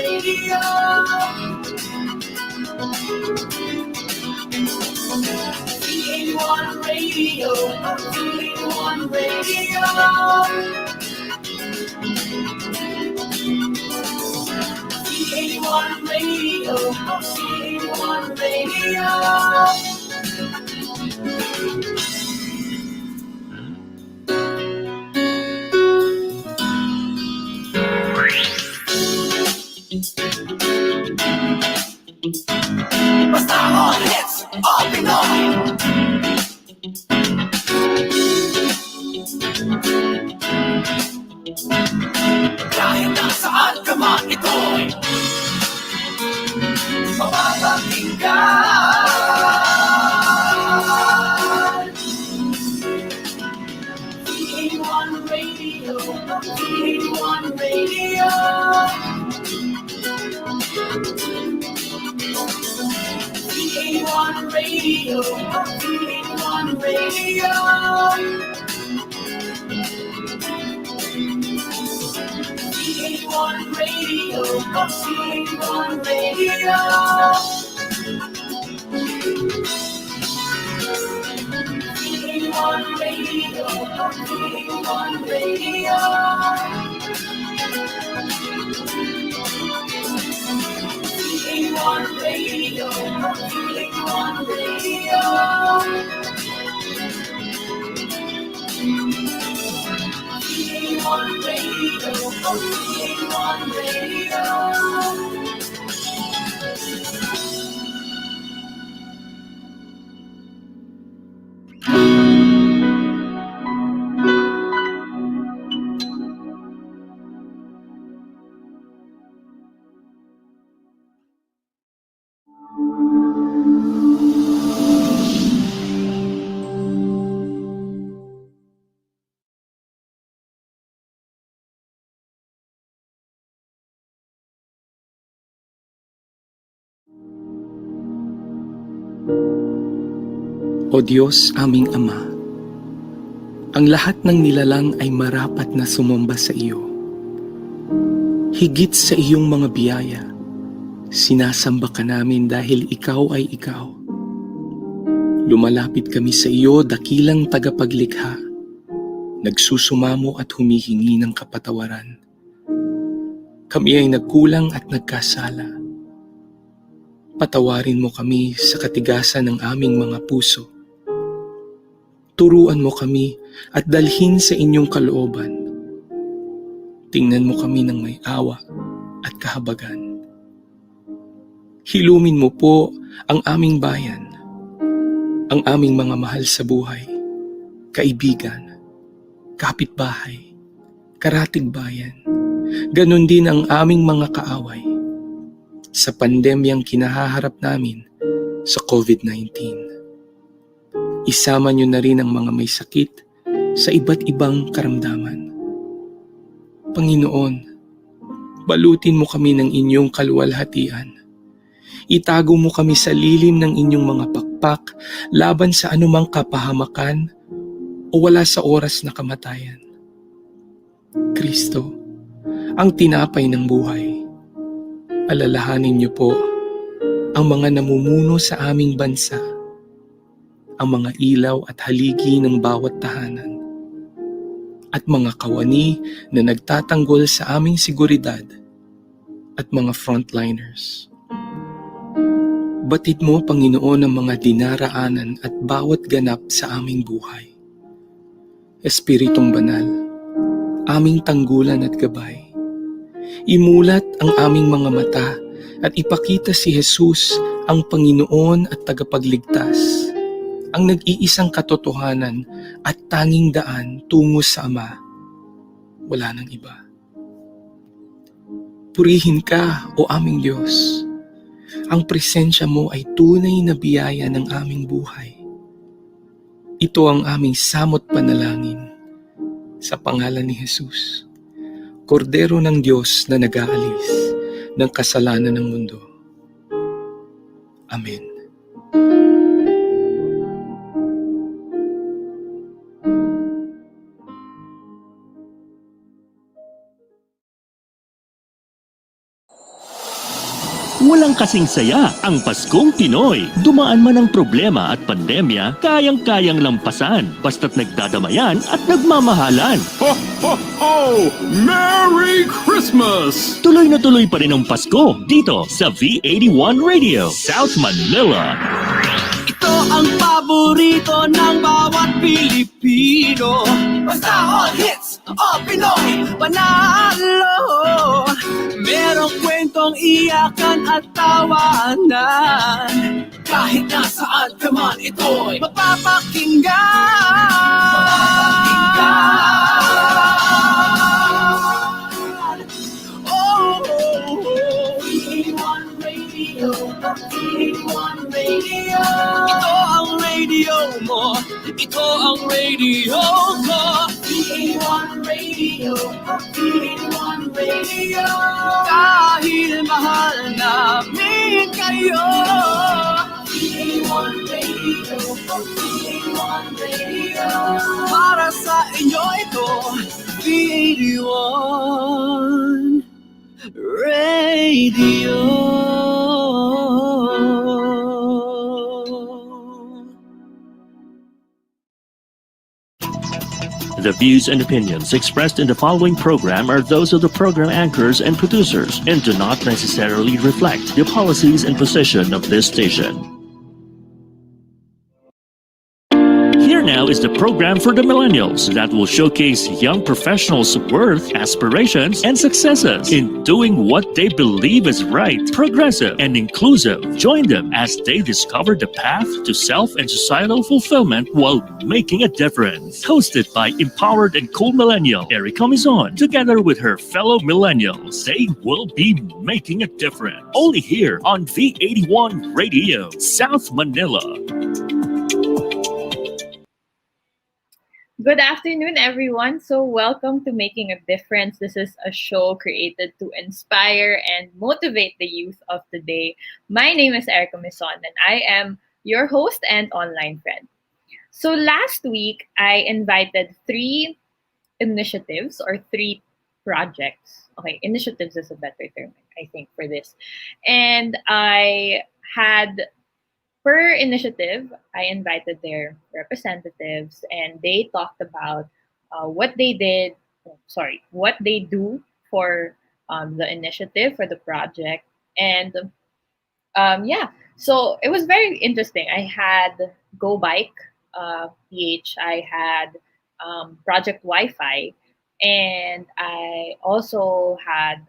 Radio. V81 Radio. V81 Radio. V81 Radio. V81 Radio. Basta all hits, all Pinoy. Kahit nasaan ka man, ito'y mapapakinggan. V81 Radio, V81 Radio. V81 Radio, V81 Radio. V81 Radio, V81 Radio. V81 Radio, V81 Radio. V81 Radio, V81 Radio. V81 Radio, V81 Radio. O Diyos aming Ama, ang lahat ng nilalang ay marapat na sumamba sa iyo. Higit sa iyong mga biyaya, sinasamba ka namin dahil ikaw ay ikaw. Lumalapit kami sa iyo, dakilang tagapaglikha, nagsusumamo at humihingi ng kapatawaran. Kami ay nagkulang at nagkasala. Patawarin mo kami sa katigasan ng aming mga puso. Turuan mo kami at dalhin sa inyong kalooban. Tingnan mo kami ng may awa at kahabagan. Hilumin mo po ang aming bayan, ang aming mga mahal sa buhay, kaibigan, kapitbahay, karatig bayan, ganon din ang aming mga kaaway sa pandemyang kinahaharap namin sa COVID-19. Isama niyo na rin ang mga may sakit sa iba't ibang karamdaman. Panginoon, balutin mo kami ng inyong kaluwalhatian. Itago mo kami sa lilim ng inyong mga pakpak laban sa anumang kapahamakan o wala sa oras na kamatayan. Kristo, ang tinapay ng buhay, alalahanin niyo po ang mga namumuno sa aming bansa, ang mga ilaw at haligi ng bawat tahanan, at mga kawani na nagtatanggol sa aming seguridad at mga frontliners. Batid mo, Panginoon, ang mga dinaraanan at bawat ganap sa aming buhay. Espiritong Banal, aming tanggulan at gabay, imulat ang aming mga mata at ipakita si Jesus ang Panginoon at tagapagligtas, ang nag-iisang katotohanan at tanging daan tungo sa Ama. Wala nang iba. Purihin ka, O aming Diyos. Ang presensya mo ay tunay na biyaya ng aming buhay. Ito ang aming samot panalangin sa pangalan ni Jesus, Kordero ng Diyos na nag-aalis ng kasalanan ng mundo. Amen. Walang kasing saya ang Paskong Pinoy. Dumaan man ang problema at pandemya, kayang-kayang lampasan basta't nagdadamayan at nagmamahalan. Ho, ho, ho! Merry Christmas! Tuloy na tuloy pa rin ang Pasko dito sa V81 Radio, South Manila. Ito ang paborito ng bawat Pilipino. Basta all hits, all Pinoy, panalo. Merong kwentong iyakan at tawanan. Kahit nasaan ka man, ito'y mapapakinggan. Oh, V81 Radio, V81 Radio. Ito ang radio mo, ito ang radio ko. V81 Radio, V81 Radio. Dahil mahal namin kayo. V81 Radio, V81 Radio. Para sa inyo ito, V81 Radio. The views and opinions expressed in the following program are those of the program anchors and producers and do not necessarily reflect the policies and position of this station. Here now is the program for the millennials that will showcase young professionals' worth, aspirations, and successes in doing what they believe is right, progressive, and inclusive. Join them as they discover the path to self and societal fulfillment while making a difference. Hosted by empowered and cool millennial Erika Mison, together with her fellow millennials, they will be making a difference. Only here on V81 Radio, South Manila. Good afternoon, everyone. So, welcome to Making a Difference. This is a show created to inspire and motivate the youth of today. My name is Erika Mison, and I am your host and online friend. So, last week, I invited 3 initiatives or 3 projects. Okay, initiatives is a better term, I think, for this. And I had per initiative, I invited their representatives and they talked about what they did, what they do for the initiative, for the project. And so it was very interesting. I had Go Bike, PH, I had Project Wi-Fi, and I also had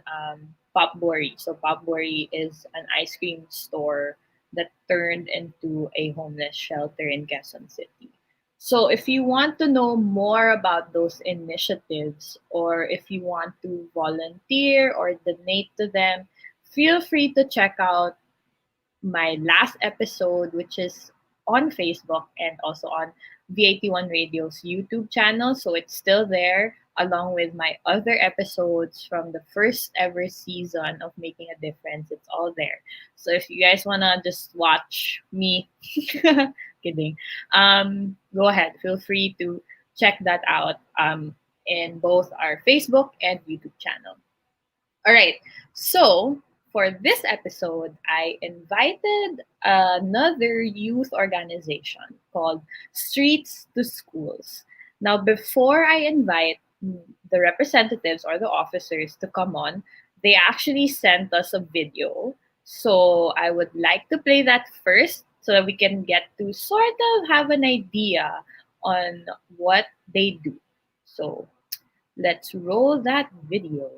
Pop Bori. So Pop Bori is an ice cream store that turned into a homeless shelter in Quezon City. So if you want to know more about those initiatives or if you want to volunteer or donate to them, feel free to check out my last episode, which is on Facebook and also on V81 Radio's YouTube channel. So it's still there, along with my other episodes from the first ever season of Making a Difference. It's all there. So if you guys want to just watch me, kidding, go ahead. Feel free to check that out in both our Facebook and YouTube channel. All right. So for this episode, I invited another youth organization called Streets to Schools. Now, before I invite the representatives or the officers to come on, they actually sent us a video. So I would like to play that first so that we can get to sort of have an idea on what they do. So let's roll that video.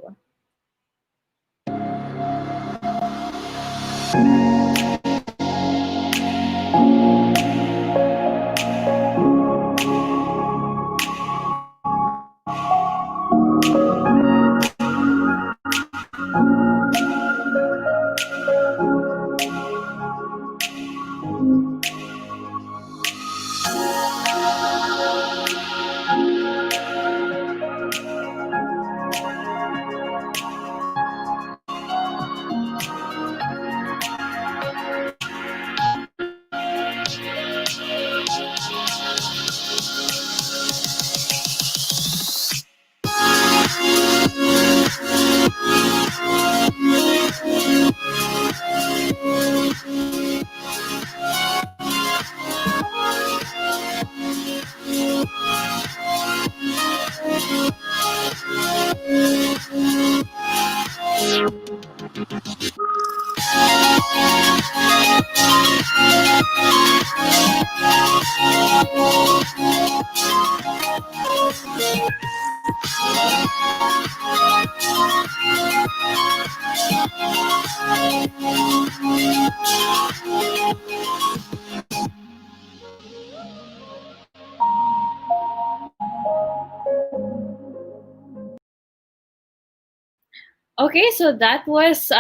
Okay, so that was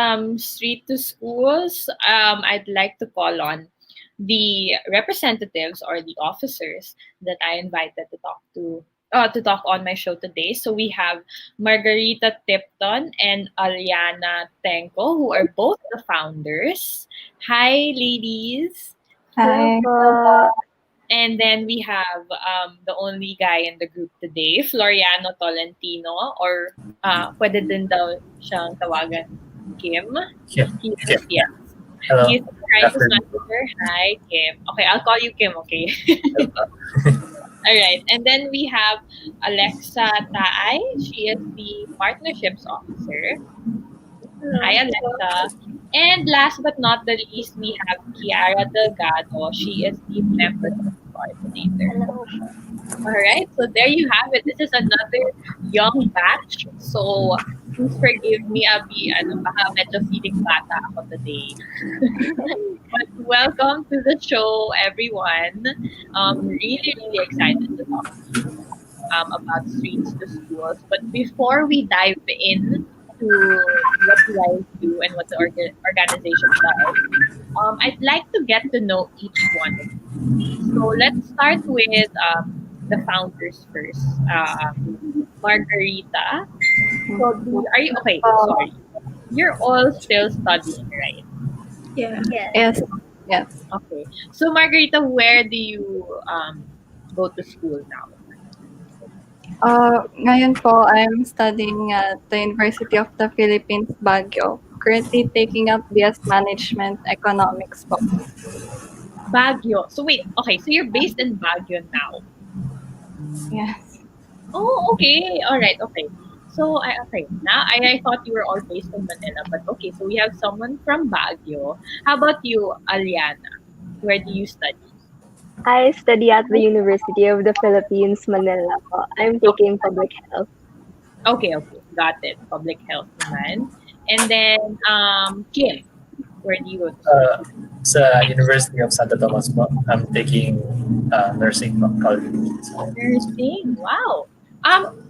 Street to Schools. I'd like to call on the representatives or the officers that I invited to talk on my show today. So we have Margarita Tipton and Aliana Tenko, who are both the founders. Hi, ladies. Hi. And then we have the only guy in the group today, Floriano Tolentino, or pwede din daw siyang tawagan Kim. Kim. Yes. Hello. He's the crisis manager. Hi, Kim. Okay, I'll call you Kim, okay? All right. And then we have Alexa Taay. She is the partnerships officer. Hi, Alexa. And last but not the least, we have Kiara Delgado. She is the membership coordinator. All right, so there you have it. This is another young batch. So please forgive me, Abi. Baka medyo feeling bata ako today. But welcome to the show, everyone. Really, really excited to talk to you about Streets to Schools. But before we dive in to what you guys do and what the organization does, I'd like to get to know each one. So let's start with the founders first. Margarita. So are you okay? Sorry, you're all still studying, right? Yeah. Yes. Yes. Okay. So Margarita, where do you go to school now? Ngayon po, I'm studying at the University of the Philippines, Baguio. Currently taking up BS Management Economics po. Baguio. So wait, okay. So you're based in Baguio now. Yes. Oh, okay. All right. Okay. So okay. Now I thought you were all based in Manila, but okay. So we have someone from Baguio. How about you, Aliana? Where do you study? I study at the University of the Philippines, Manila po. I'm taking public health. Okay. Got it. Public health naman. And then Kim, where do you go to school? Sa University of Santo Tomas po. I'm taking nursing po, college. Nursing. Wow.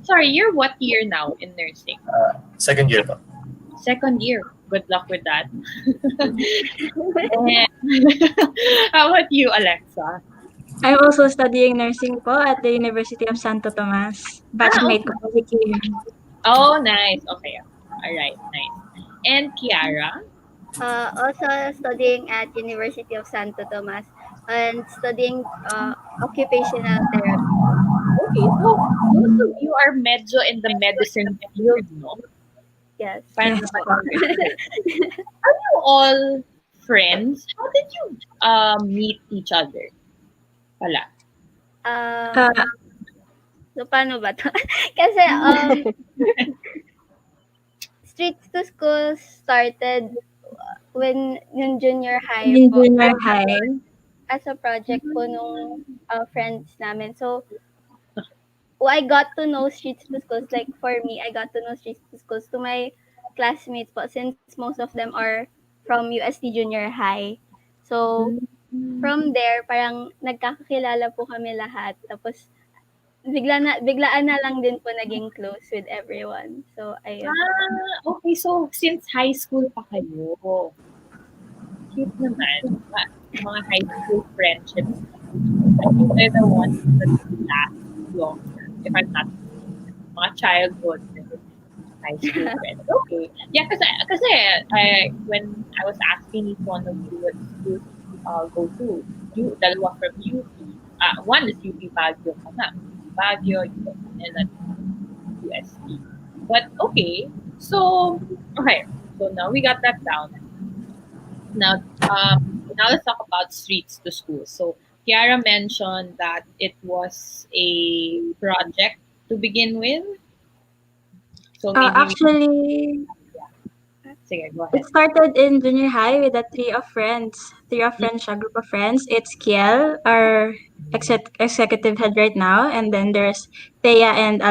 Sorry, you're what year now in nursing? Second year po. Second year. Good luck with that. And how about you, Alexa? I'm also studying nursing po at the University of Santo Tomas. Batchmate ko po si Kim. Oh, nice. Okay. All right. Nice. And Kiara? Also studying at University of Santo Tomas and studying occupational therapy. Okay. So, both of you are medyo in the medicine field, no? Yes. Parang Yes. Are you all friends? How did you meet each other? Wala. So paano ba to? Kasi Streets to Schools started when yung junior high In po. junior high. As a project po nung friends namin. So I got to know Streets to Schools. Like for me, I got to know Streets to Schools to my classmates po since most of them are from UST Junior High. So from there, parang nagkakakilala po kami lahat. Tapos biglaan na lang din po naging close with everyone. So ayun. Okay. So, since high school pa kayo. Cute naman. Mga high school friendships. I think they're the ones that last longer. If I'm not mistaken. Mga childhood high school friends. Okay. Yeah, kasi when I was asking each one of you what schools go to, dalawa from UP. One is UP Baguio ka na. Baguio, and then UST. But okay. So now we got that down. Now let's talk about Streets to School. So Kiara mentioned that it was a project to begin with. So maybe Actually, Sige, go It ahead. started in junior high with a three of friends, a group of friends. It's Kiel, our executive head right now, and then there's Thea and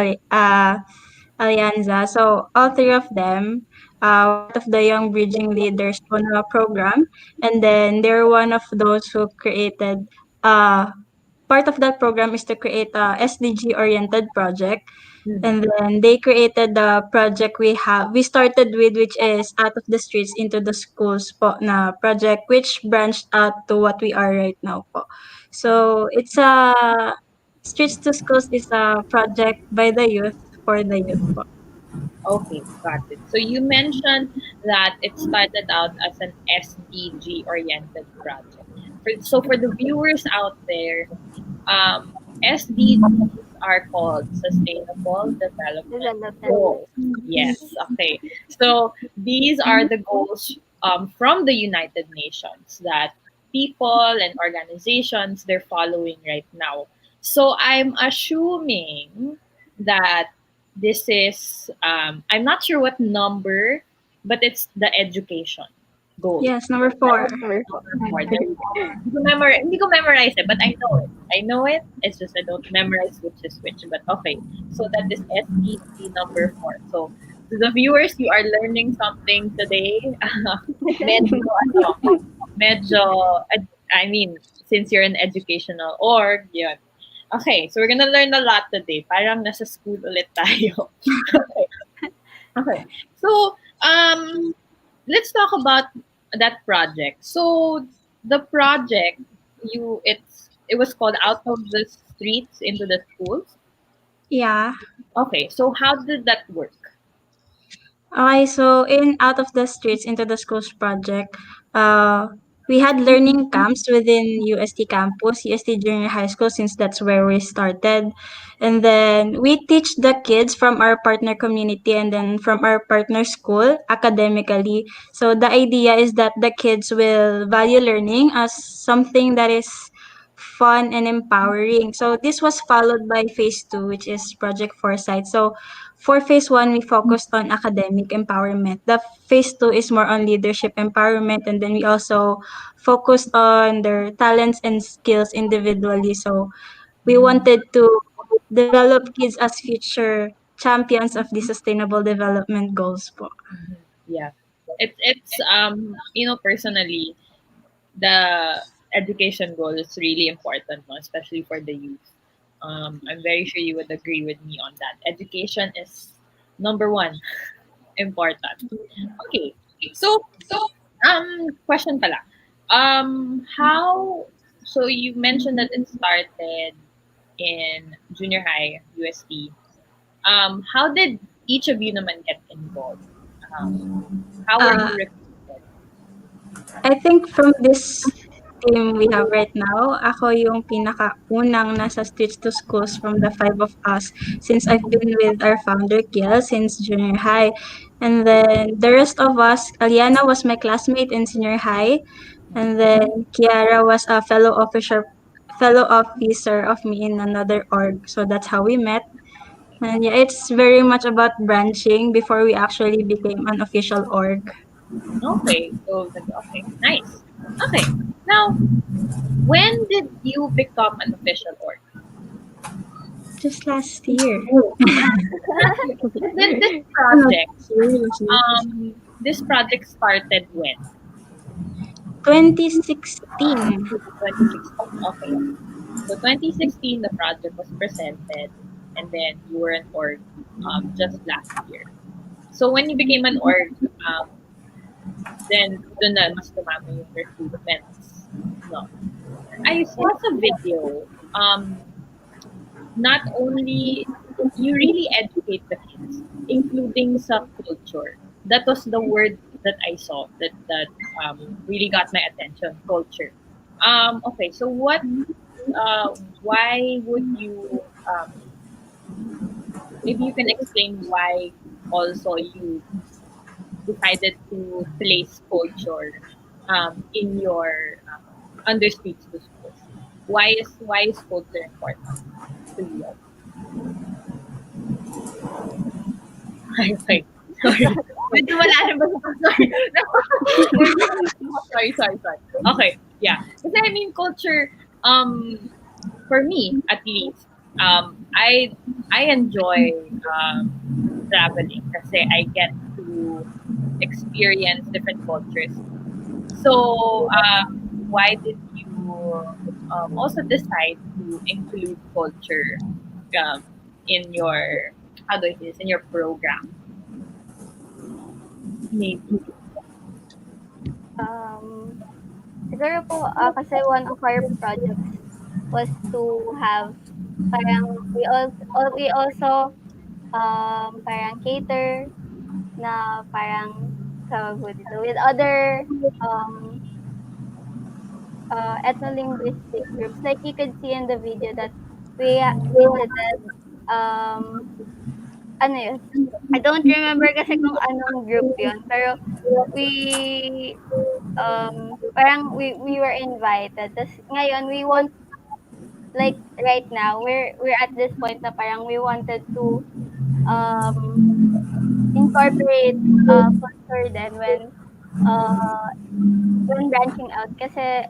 Alianza. So all three of them were part of the Young Bridging Leaders program, and then they're one of those who created. Part of that program is to create a SDG oriented project, and then they created the project we started with, which is out of the streets into the schools po na project, which branched out to what we are right now po. So it's a streets to schools is a project by the youth for the youth po. Okay, got it. So you mentioned that it started out as an SDG oriented project. So for the viewers out there, SDGs are called Sustainable Development Development. Goals. Yes, okay. So these are the goals from the United Nations that people and organizations they're following right now. So I'm assuming that this is I'm not sure what number, but it's the education goal. Yes, number 4. Number four. Number four. There you go. Hindi ko memorize it, but I know it. I know it. It's just I don't memorize which is which. But okay. So that is SEC number 4. So to the viewers, you are learning something today. medyo, medyo, I mean, since you're an educational org, yun. Okay, so we're gonna learn a lot today. Parang nasa school ulit tayo. Okay. Okay. So, let's talk about that project. So, the project it was called Out of the Streets into the Schools. Yeah. Okay, so how did that work? Okay, so in Out of the Streets into the Schools project, we had learning camps within UST campus, UST Junior High School, since that's where we started. And then we teach the kids from our partner community and then from our partner school academically. So the idea is that the kids will value learning as something that is fun and empowering. So this was followed by phase 2, which is Project Foresight. So for phase 1, we focused on academic empowerment. The phase 2 is more on leadership empowerment, and then we also focused on their talents and skills individually. So we wanted to develop kids as future champions of the sustainable development goals po. Yeah. It's personally the education goal is really important, no? Especially for the youth. I'm very sure you would agree with me on that. Education is number one important. Okay, so question pala. How? So you mentioned that it started in junior high UST. How did each of you naman get involved? How were you Uh, recruited? I think from this team we have right now, ako yung pinakaunang nasa Streets to Schools from the 5 of us, since I've been with our founder, Kiel, since junior high. And then the rest of us, Aliana was my classmate in senior high. And then Kiara was a fellow officer of me in another org. So that's how we met. And yeah, it's very much about branching before we actually became an official org. Okay, so okay, nice. Okay, now when did you become an official org? Just last year. Then this project started when? 2016. 2016. Okay. So 2016, the project was presented, and then you were an org just last year. So when you became an org, then doon na mas tumama yung recruitments. No. I saw sa video, not only you really educate the kids, including sa culture. That was the word that I saw that really got my attention. Culture. Okay, so why would you? Maybe you can explain why also you decided to place culture in your under speech to schools. Why is culture important to you? Okay. Sorry. Medyo wala na ba? Sorry. sorry. Okay, yeah. Kasi I mean, culture, for me, at least, I enjoy traveling kasi I get to experience different cultures. So, why did you also decide to include culture um, in your, how do I say this, in your program? Maybe. Siguro po, kasi one of our projects was to have parang we also parang cater na parang tawag po dito with other ethno-linguistic groups. Like you could see in the video that we visited ano yun? I don't remember kasi kung anong group yun. Pero we parang we were invited. Tapos ngayon we want like right now we're at this point na parang we wanted to incorporate culture then when branching out kasi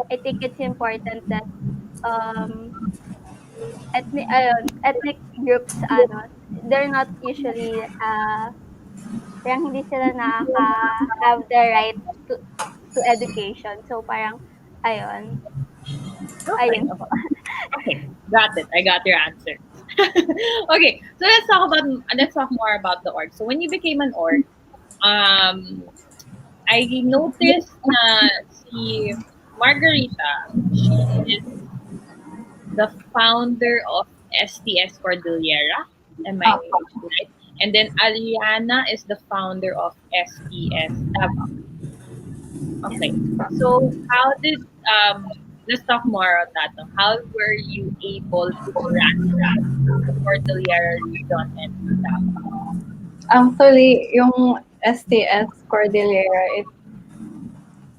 I think it's important that ethnic groups they're not usually parang hindi sila have the right to education. So parang ayun. Okay. Ayun po. Okay, got it. I got your answer. Okay, so let's talk more about the org. So when you became an org, I noticed na si Margarita, she is the founder of STS Cordillera. Am I right? And then Aliana is the founder of STS Davao. Okay. So how did let's talk more on that. No? How were you able to branch out the Cordillera region and Davao? Actually, yung STS Cordillera,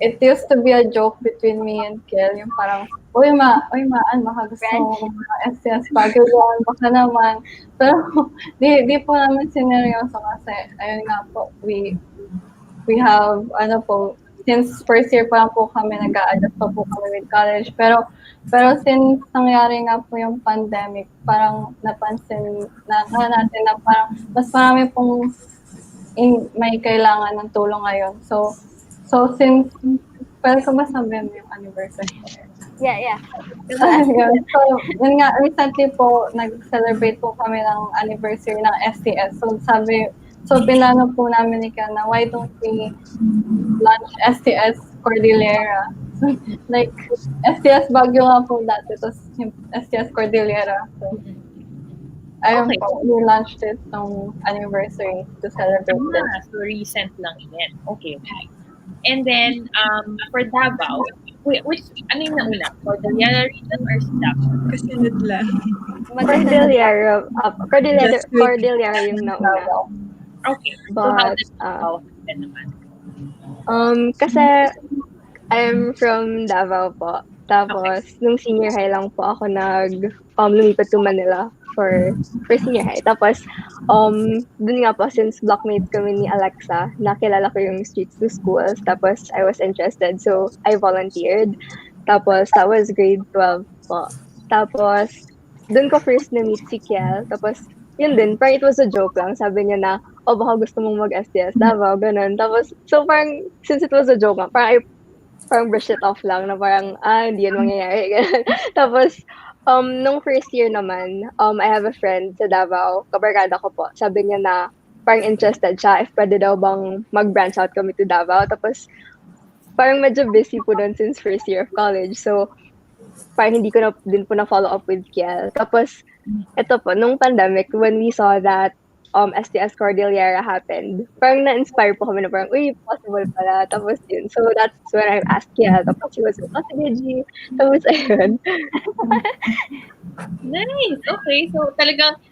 it used to be a joke between me and Kel, yung parang, uy, baka gusto mo mga STS Baguio yan, baka naman. Pero, di po namin sineryoso kasi, ayun nga po, we have, since first year pa lang po kami, nag-a-adjust pa po kami with college. Pero since nangyari nga po yung pandemic, parang napansin natin na parang mas marami pong may kailangan ng tulong ngayon. So since, pwede ko ba sabihin yung anniversary? Yeah. So, yun nga, recently po, nag-celebrate po kami ng anniversary ng STS. So pinano po namin ni Ken na why don't we launch STS Cordillera? So, like, STS Baguio nga po dati, tapos STS Cordillera. So, ayun po, we launched it ng anniversary to celebrate this. So recent lang yan. Okay. And then, for Davao, which, ano yung nauna? Cordillera region or Davao? Kasunod lang. Cordillera yung nauna. Okay. So how did Davao happen naman? Kasi I'm from Davao po. Tapos, nung senior high lang po ako lumipat to Manila for senior high. Tapos, dun nga po, since blockmates kami ni Alexa, nakilala ko yung streets to schools. Tapos, I was interested. So, I volunteered. Tapos, that was grade 12 po. Tapos, dun ko first na-meet si Kiel. Tapos, yun din, parang it was a joke lang. Sabi niya na, baka gusto mong mag-STS Davao, ganun. Tapos, so parang, since it was a joke lang, parang brush it off lang na parang, hindi yan mangyayari. Tapos, nung first year naman, I have a friend sa Davao, kabarkada ko po. Sabi niya na parang interested siya if pwede daw bang mag-branch out kami to Davao. Tapos, parang medyo busy po doon since first year of college. So, parang hindi ko na din po na-follow up with Kiel. Tapos, ito po, nung pandemic, when we saw that STS Cordillera happened, parang na-inspire po kami na parang, uy, possible pala. Tapos yun. So, that's when I asked Kiel. Tapos she was like, sige, G. Tapos ayun. Nice. Okay. So, talagang,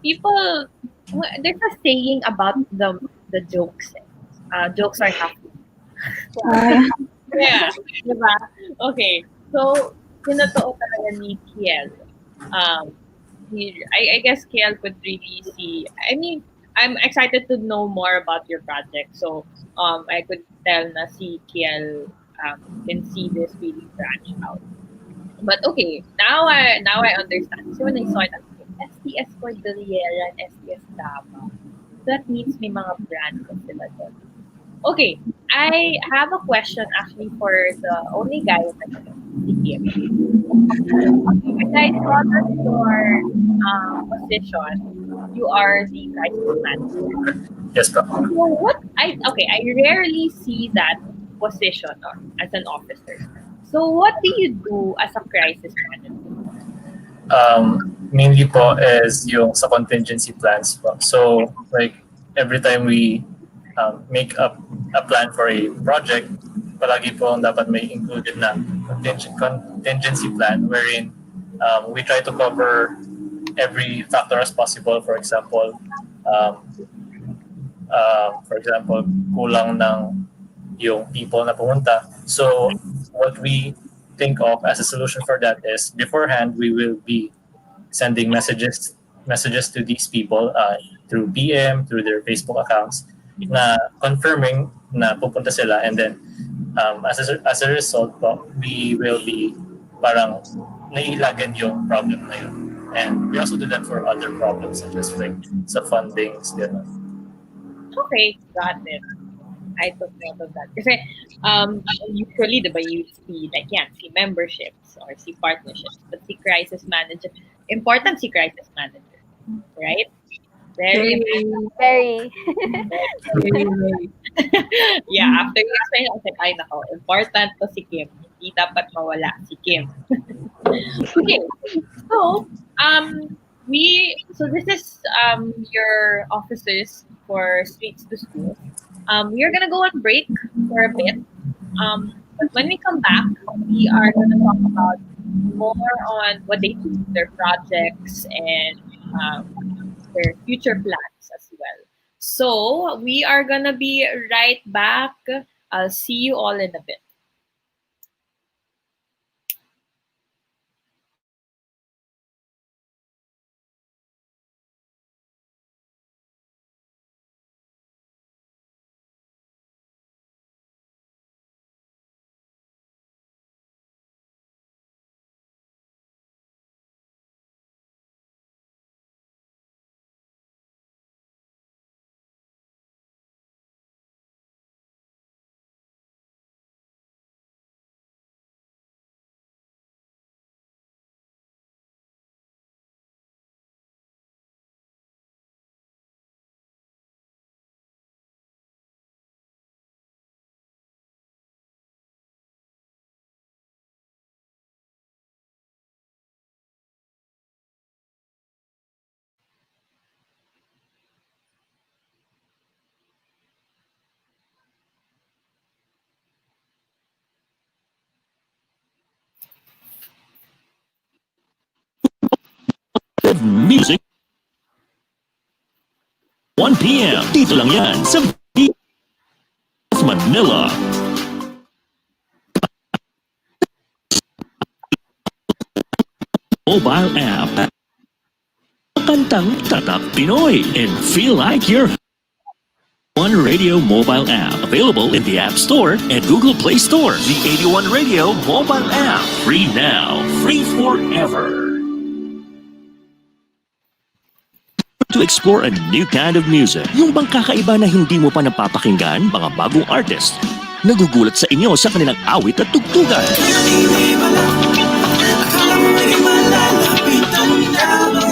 people, there's a saying about the jokes. Jokes are half. Yeah. Diba? Okay. So, tinotoo talaga ni Kiel. I guess Kiel could really see, I mean, I'm excited to know more about your project. So I could tell na si Kiel can see this really branch out. But okay, now I understand. So when I saw it, I was like, STS Cordillera and STS Davao. That means may mga branches sila doon. Okay, I have a question actually for the only guy in the group, si Kim. As I saw that your position, you are the crisis manager. Yes, po. So I rarely see that position or as an officer. So what do you do as a crisis manager? Mainly po is yung sa contingency plans po. So like every time we make up a plan for a project, palagi po ang dapat may included na contingency plan wherein we try to cover every factor as possible. For example, kulang ng yung people na pumunta. So what we think of as a solution for that is beforehand we will be sending messages to these people through PM, through their Facebook accounts, na confirming na pupunta sila, and then as a result po, we will be parang nailagan yung problem na yun. And we also do that for other problems such as like sa fundings, gano'n. Okay, got it. I took note of that. Kasi usually, diba, you see, like yan, see memberships or see partnerships. But see crisis manager, important si crisis manager. Right? Very important. Very. Yeah, after you explain, I was like, ay nako, important to si Kim. Hindi dapat mawala si Kim. Okay, so, this is your officers for Streets to School. We are gonna go on break for a bit. But when we come back, we are gonna talk about more on what they do, their projects, and their future plans as well. So we are gonna be right back. I'll see you all in a bit. Music 1 p.m. Dito lang yan sa Manila. Mobile app. Kantang Tatak Pinoy and feel like you're One Radio mobile app. Available in the App Store and Google Play Store. The 81 Radio mobile app. Free now. Free forever. To explore a new kind of music. Yung bang kakaiba na hindi mo pa napapakinggan, mga bagong artist. Nagugulat sa inyo sa kanilang awit at tugtugan.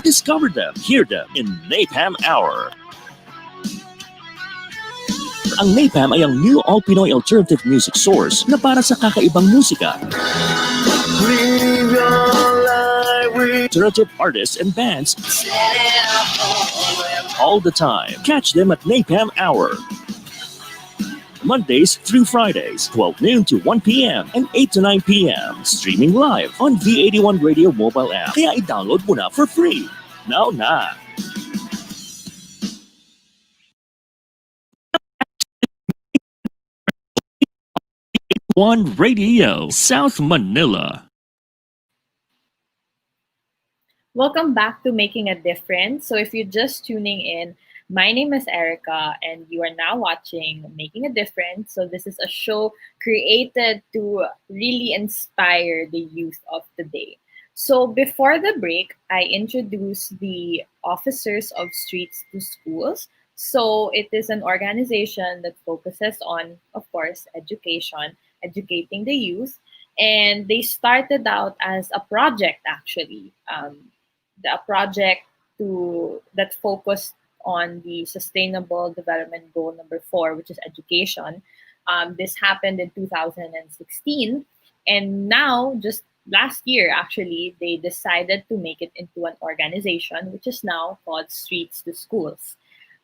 Discover them, hear them in Napalm Hour. Ang Napalm ay ang new all-Pinoy alternative music source na para sa kakaibang musika. Alternative artists and bands all the time. Catch them at Napalm Hour. Mondays through Fridays, 12 noon to 1 p.m. and 8 to 9 p.m. Streaming live on V81 Radio mobile app. Kaya i-download mo na for free. Now na! One Radio, South Manila. Welcome back to Making a Difference. So if you're just tuning in, My name is Erica, and you are now watching Making a Difference. So, this is a show created to really inspire the youth of today. So, before the break, I introduced the Officers of Streets to Schools. So, it is an organization that focuses on, of course, education, educating the youth. And they started out as a project, actually. A project that focused on the Sustainable Development Goal number 4, which is education. This happened in 2016, and now just last year, actually, they decided to make it into an organization, which is now called Streets to Schools.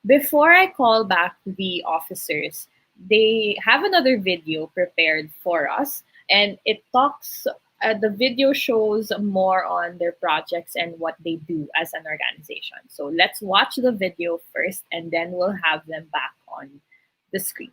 Before I call back the officers, they have another video prepared for us, and the video shows more on their projects and what they do as an organization. So let's watch the video first, and then we'll have them back on the screen.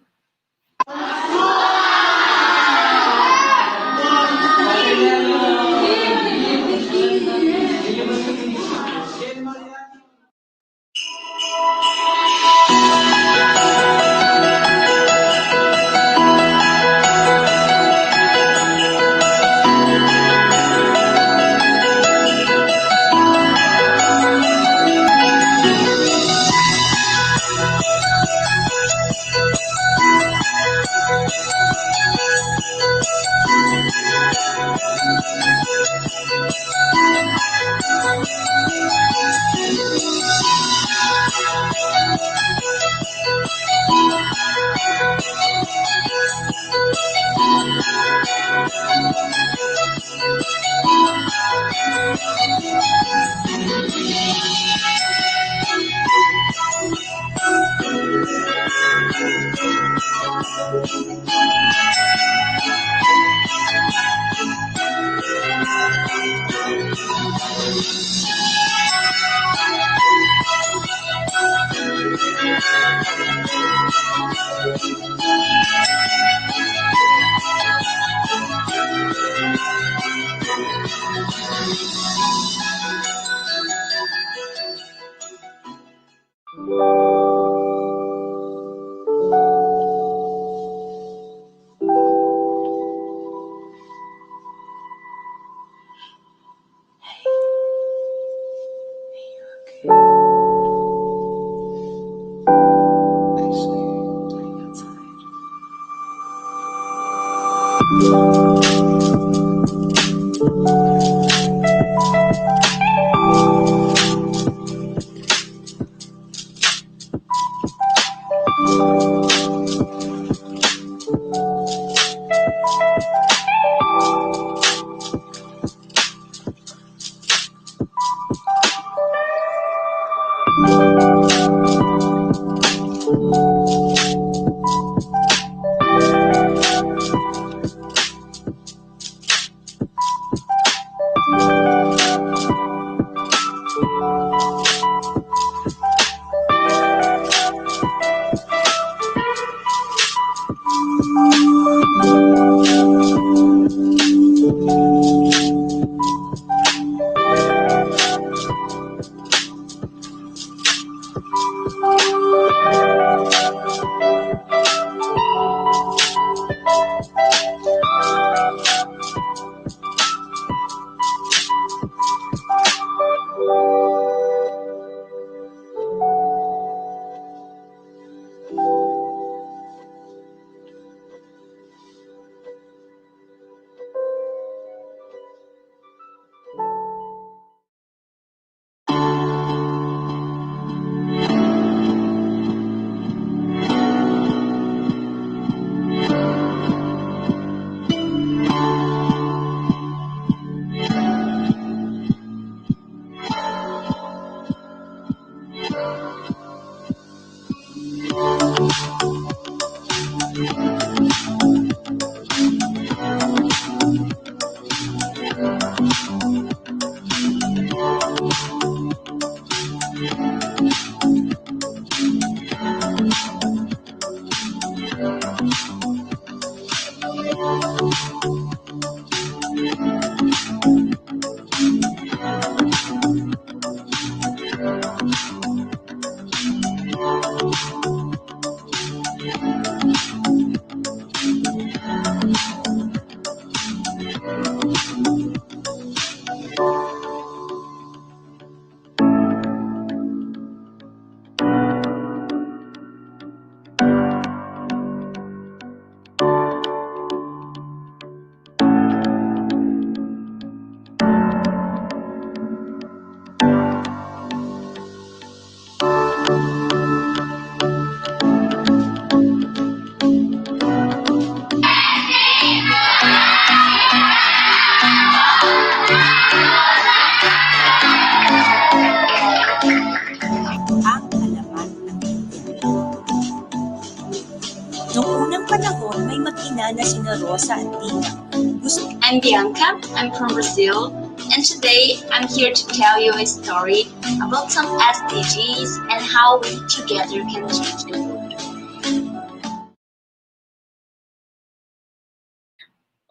Latina na sina Rosa at Tina. I'm Bianca, I'm from Brazil, and today I'm here to tell you a story about some SDGs and how we together can change the world.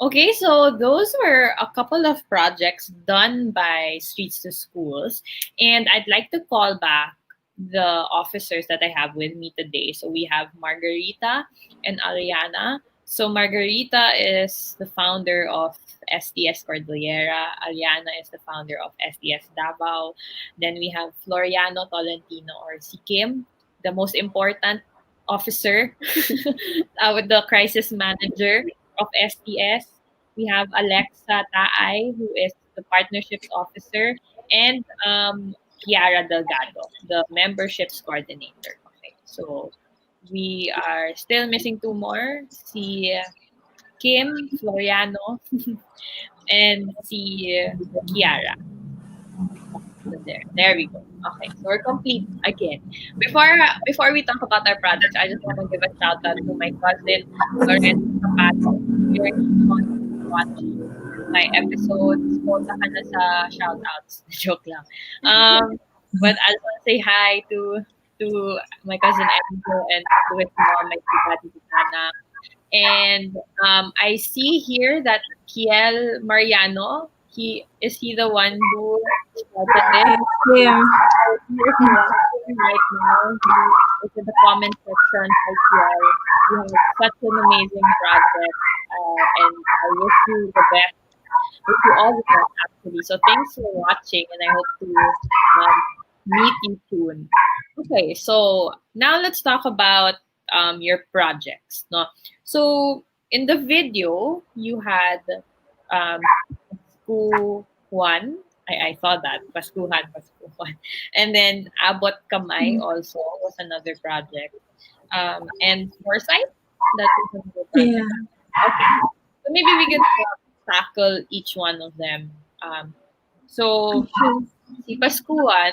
Okay, so those were a couple of projects done by Streets to Schools, and I'd like to call back the officers that I have with me today. So we have Margarita and Ariana. So Margarita is the founder of SDS Cordillera. Ariana is the founder of SDS Davao. Then we have Floriano Tolentino or si Kim, the most important officer with the crisis manager of SDS. We have Alexa Taay, who is the partnerships officer, and Kiara Delgado, the memberships coordinator. Okay, so we are still missing two more, si Kim, Floriano, and si Kiara. So there we go. Okay, so we're complete again. Before we talk about our projects, I just want to give a shout out to my cousin Lorenzo Zapato. Here watching my episodes. Punta ka na sa shoutouts. Joke lang. But I just want to say hi to my cousin Enzo and to his mom, my tita, Titana. And I see here that Kiel Mariano, he the one who started this. Yeah. Here's watching right now. He is in the comment section. Hi, Kiel. You have such an amazing project, and I wish you the best. Wish you all the best, actually. So thanks for watching, and I hope to meet you soon. Okay, so now let's talk about your projects. No, so in the video you had um, school one. I saw that Paskuhan, Paskuhan, and then Abot Kamay also was another project. And Foresight, that is another project. Yeah. Okay, so maybe we can tackle each one of them. So si Paskuhan,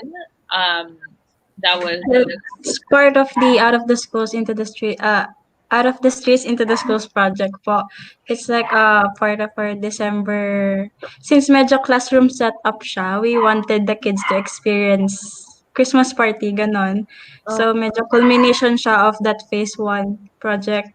that was It's part of the out of the schools into the street out of the streets into the schools project po. It's like part of our December, since medyo classroom set up siya, we wanted the kids to experience Christmas party ganon. So medyo culmination siya of that phase 1 project.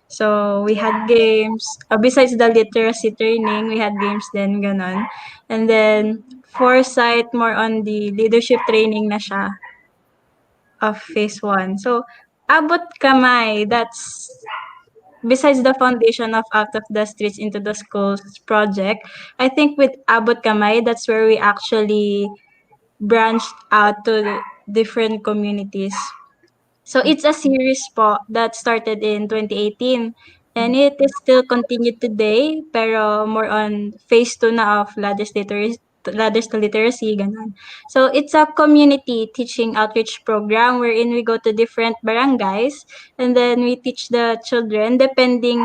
So we had games, besides the literacy training, we had games then ganon. And then foresight more on the leadership training na siya of phase 1. So, abot kamay, that's besides the foundation of Out of the Streets into the Schools project. I think with abot kamay, that's where we actually branched out to different communities. So it's a series po that started in 2018 and it is still continued today pero more on phase 2 na of ladders to literacy ganun. So it's a community teaching outreach program wherein we go to different barangays and then we teach the children depending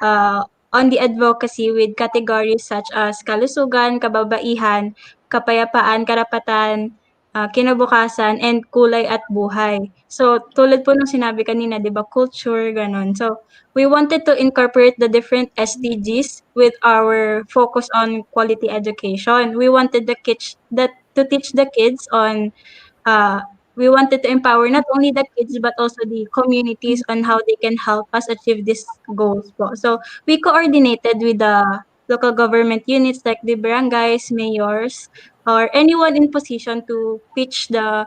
on the advocacy with categories such as kalusugan, kababaihan, kapayapaan, karapatan, kinabukasan, and kulay at buhay. So, tulad po ng sinabi kanina, 'di ba, culture, gano'n. So, we wanted to incorporate the different SDGs with our focus on quality education. We wanted to teach the kids on uh, we wanted to empower not only the kids but also the communities on how they can help us achieve these goals po. So, we coordinated with the local government units like the barangays, mayors, or anyone in position to pitch the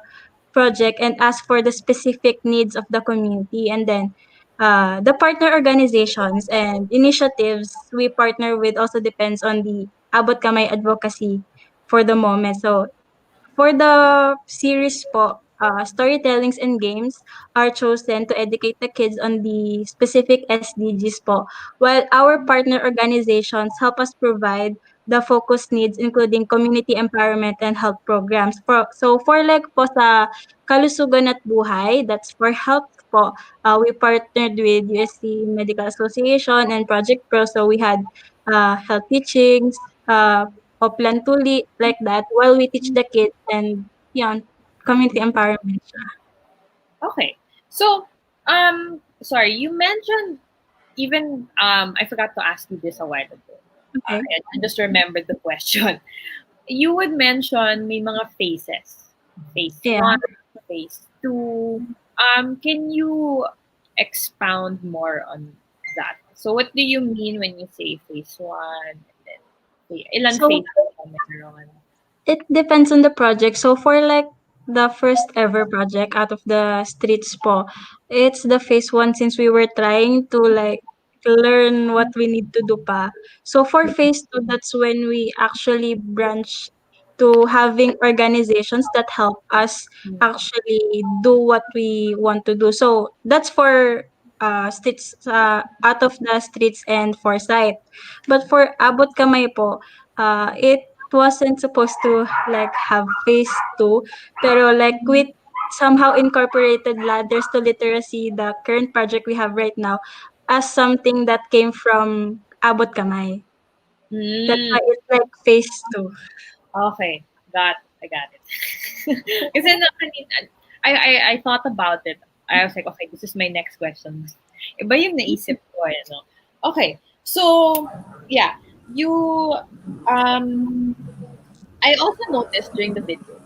project and ask for the specific needs of the community. And then the partner organizations and initiatives we partner with also depends on the Abot Kamay advocacy for the moment. So for the series po, storytellings and games are chosen to educate the kids on the specific SDGs po, while our partner organizations help us provide the focus needs including community empowerment and health programs. So for like po sa kalusugan at buhay, that's for health po, we partnered with USC Medical Association and Project Pro. So we had health teachings, Oplan Tuli, like that, while we teach the kids and yun, community empowerment siya. okay. So sorry, you mentioned even I forgot to ask you this a while ago. Okay. I just remembered the question. You would mention may mga phases. Phase Yeah. 1, phase 2. Can you expound more on that? So what do you mean when you say phase 1? And then, ilan So phase pa meron? it depends on the project. So for like the first ever project out of the streets po, it's the phase one since we were trying to like learn what we need to do pa. So for phase two, that's when we actually branch to having organizations that help us actually do what we want to do. So that's for streets out of the streets and foresight. But for abot kamay po, it wasn't supposed to like have phase two, pero like with somehow incorporated ladders to literacy, the current project we have right now, as something that came from Abot Kamay. That's Hmm. why it's like phase two. Okay, I got it. Kasi I thought about it. I was like, okay, this is my next question. Iba yung naisip ko, no? Okay, so, yeah, you, I also noticed during the video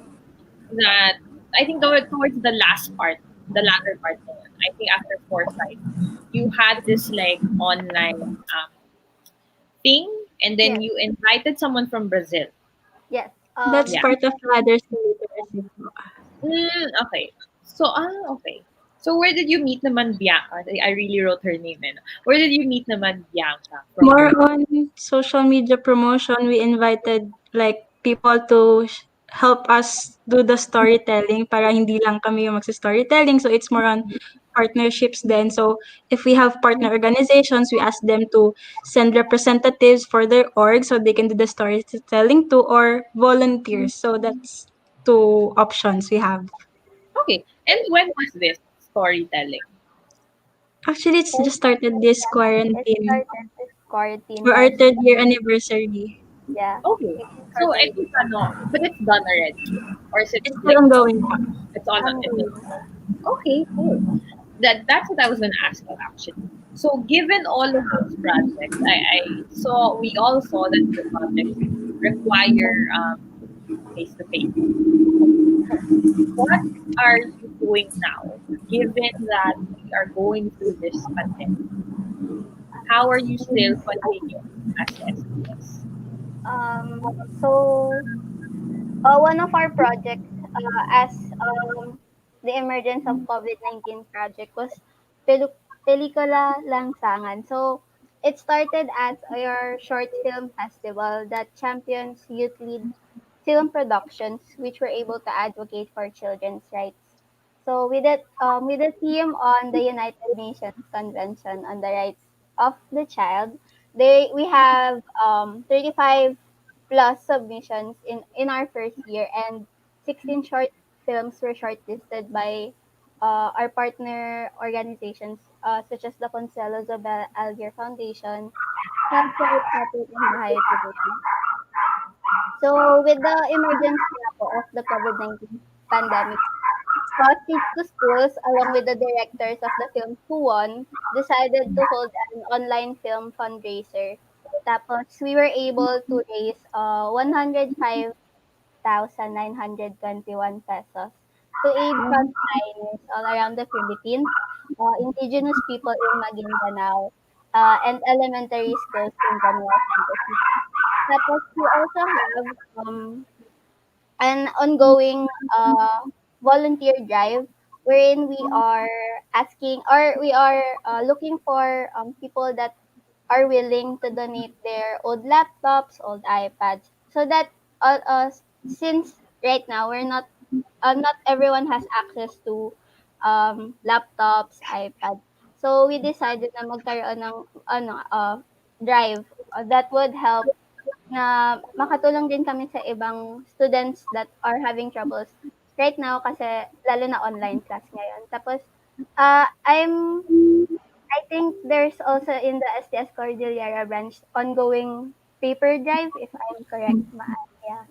that I think towards the last part, the latter part, I think after Foresight, you had this like online thing, and then Yes. you invited someone from Brazil. Yes. That's Yeah. part of ladders to literacy po. Okay. So, okay. So, where did you meet naman Bianca? I really wrote her name, eh. Where did you meet naman Bianca from More Brazil? on social media promotion, we invited like people to help us do the storytelling para hindi lang kami yung magsa-storytelling. So it's more on partnerships then. So if we have partner organizations, we ask them to send representatives for their org so they can do the storytelling too, or volunteers. So that's two options we have. Okay. And when was this storytelling? Actually, it's It just started this quarantine started this quarantine for our last third year anniversary. yeah. Okay. So, I think, but it's done already. Or is it It's still like, ongoing pa. it's on, it's Ongoing. okay, cool. That's what I was gonna ask you actually. So given all of those projects, I saw we all saw that the projects require face to face. What are you doing now, given that we are going through this pandemic? How are you still continuing as SDS? So one of our projects as the emergence of COVID-19 project was Pelikula Langsangan. So it started as our short film festival that champions youth lead film productions which were able to advocate for children's rights. So with the theme on the United Nations Convention on the Rights of the Child, we have 35 plus submissions in our first year, and 16 short films were shortlisted by our partner organizations such as the Consuelo Zobel Algier Foundation, Health for Public and Bahay Today. So with the emergence na po of the COVID-19 pandemic, Streets to Schools, along with the directors of the film who won, decided to hold an online film fundraiser. Tapos, we were able to raise 105,921 pesos to aid frontliners all around the Philippines, indigenous people in Maguindanao, and elementary schools in the North and Pacific. Tapos, we also have an ongoing volunteer drive wherein we are asking or we are looking for people that are willing to donate their old laptops, old iPads, so that since right now we're not everyone has access to laptops, iPads. So we decided na magkaroon ng drive that would help na makatulong din kami sa ibang students that are having troubles right now kasi lalo na online class ngayon. Tapos, I think there's also in the SDS Cordillera branch ongoing paper drive, if I'm correct. Yeah.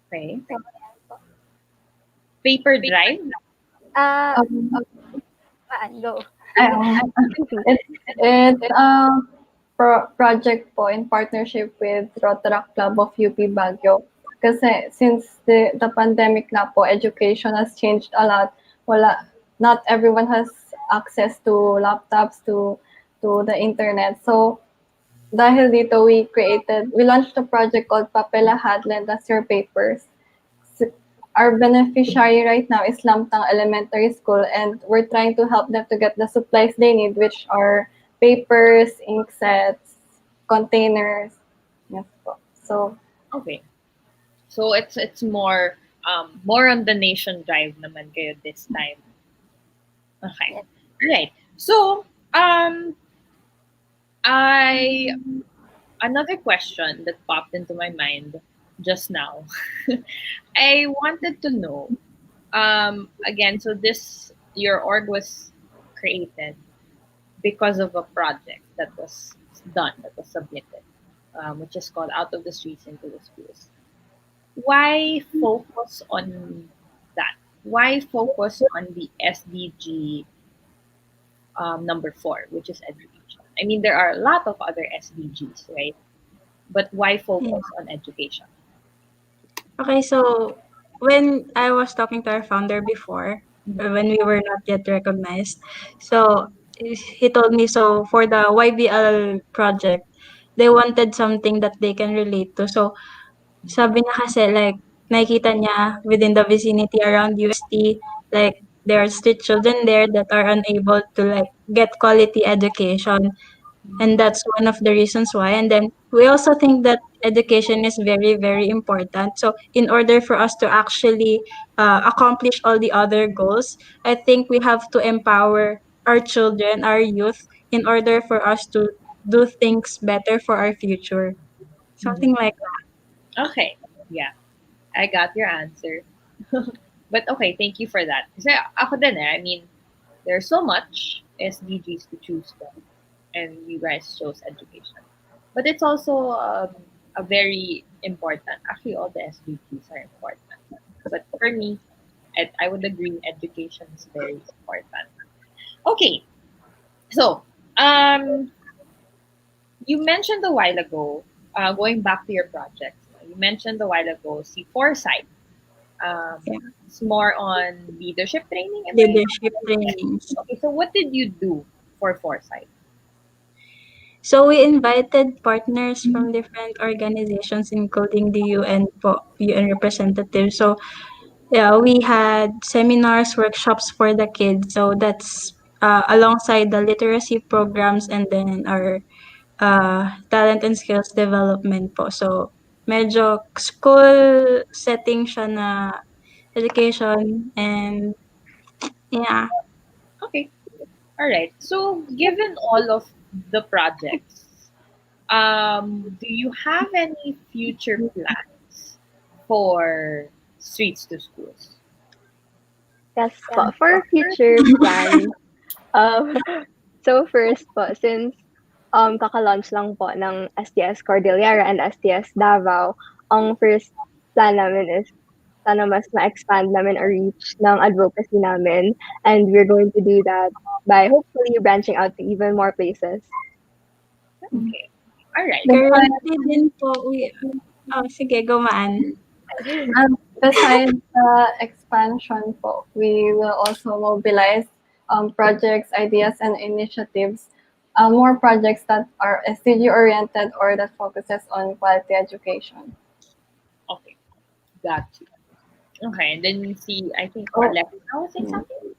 Okay. So, ayan po. Paper drive? Uh, go. It's project po in partnership with Rotaract Club of UP Baguio. Kasi since the pandemic na po, education has changed a lot. Not everyone has access to laptops, to the internet. So dahil dito, we launched a project called Papelahat, Lend Us Your Papers. Our beneficiary right now is Lamtang Elementary School, and we're trying to help them to get the supplies they need, which are papers, ink sets, containers. Yes po. So, Okay. So it's more on the nation drive naman kayo this time. Okay. Right. So, I another question that popped into my mind just now. I wanted to know, again, so this your org was created because of a project that was done, that was submitted, which is called Out of the Streets into the Schools. Why focus on that? Why focus on the SDG number 4, which is education? I mean, there are a lot of other SDGs, right? But why focus on education? Okay, so when I was talking to our founder before, when we were not yet recognized, so he told me, so for the YBL project, they wanted something that they can relate to. So sabi niya kasi like nakikita niya within the vicinity around UST, like there are street children there that are unable to like get quality education. And that's one of the reasons why. And then we also think that education is very, very important. So in order for us to actually accomplish all the other goals, I think we have to empower our children, our youth, in order for us to do things better for our future. Something like Okay, yeah, I got your answer. But okay, thank you for that. Kasi ako din I mean, there's so much SDGs to choose from, and you guys chose education. But it's also a very important. Actually, all the SDGs are important. But for me, I would agree education is very important. Okay, so you mentioned a while ago, going back to your project, you mentioned a while ago, see foresight. Yeah. It's more on leadership training. Leadership trainings. Okay, so what did you do for foresight? So we invited partners from different organizations, including the UN UN representatives. So yeah, we had seminars, workshops for the kids. So that's alongside the literacy programs and then our talent and skills development po. So medyo school setting siya na education and yeah. Okay, all right. So given all of the projects, do you have any future plans for streets to schools? Yes po. For future plan, um, so first po, since kaka-launch lang po ng STS Cordillera and STS Davao, ang first plan namin is sana mas ma-expand namin our reach ng advocacy namin, and we're going to do that by hopefully branching out to even more places. Okay, all right. Currently din po, sige, gumaan. besides the expansion po, we will also mobilize projects, ideas, and initiatives. More projects that are SDG oriented or that focuses on quality education. Okay, got you. Okay, and then see, I think Oh. Alexa was saying something.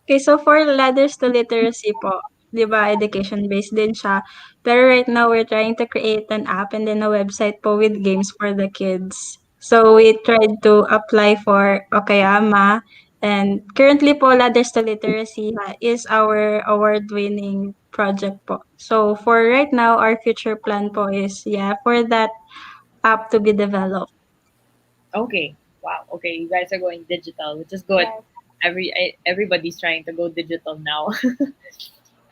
Okay, so for Ladders to Literacy po, di ba, education-based din siya. Pero right now, we're trying to create an app and then a website po with games for the kids. So we tried to apply for Okayama. And currently po, Ladders to Literacy is our award-winning project po. So for right now, our future plan po is, for that app to be developed. Okay, wow. Okay, you guys are going digital, which is good. Yes. Everybody's trying to go digital now.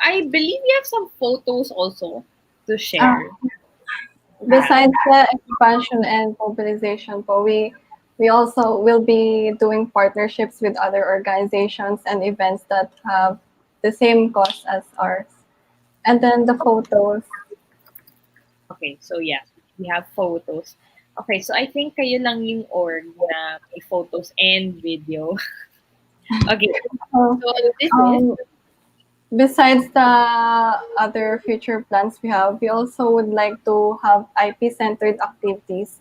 I believe you have some photos also to share. Besides the expansion and mobilization po, we also will be doing partnerships with other organizations and events that have the same cause as ours. And then the photos. Okay, so yeah, we have photos. Okay, so I think kayo lang yung org na may photos and video. Okay, So, so this is besides the other future plans we have, we also would like to have IP-centered activities.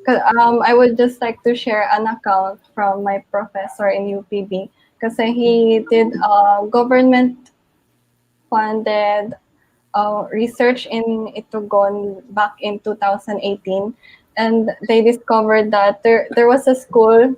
I would just like to share an account from my professor in UPB because he did government funded research in Itugon back in 2018, and they discovered that there was a school,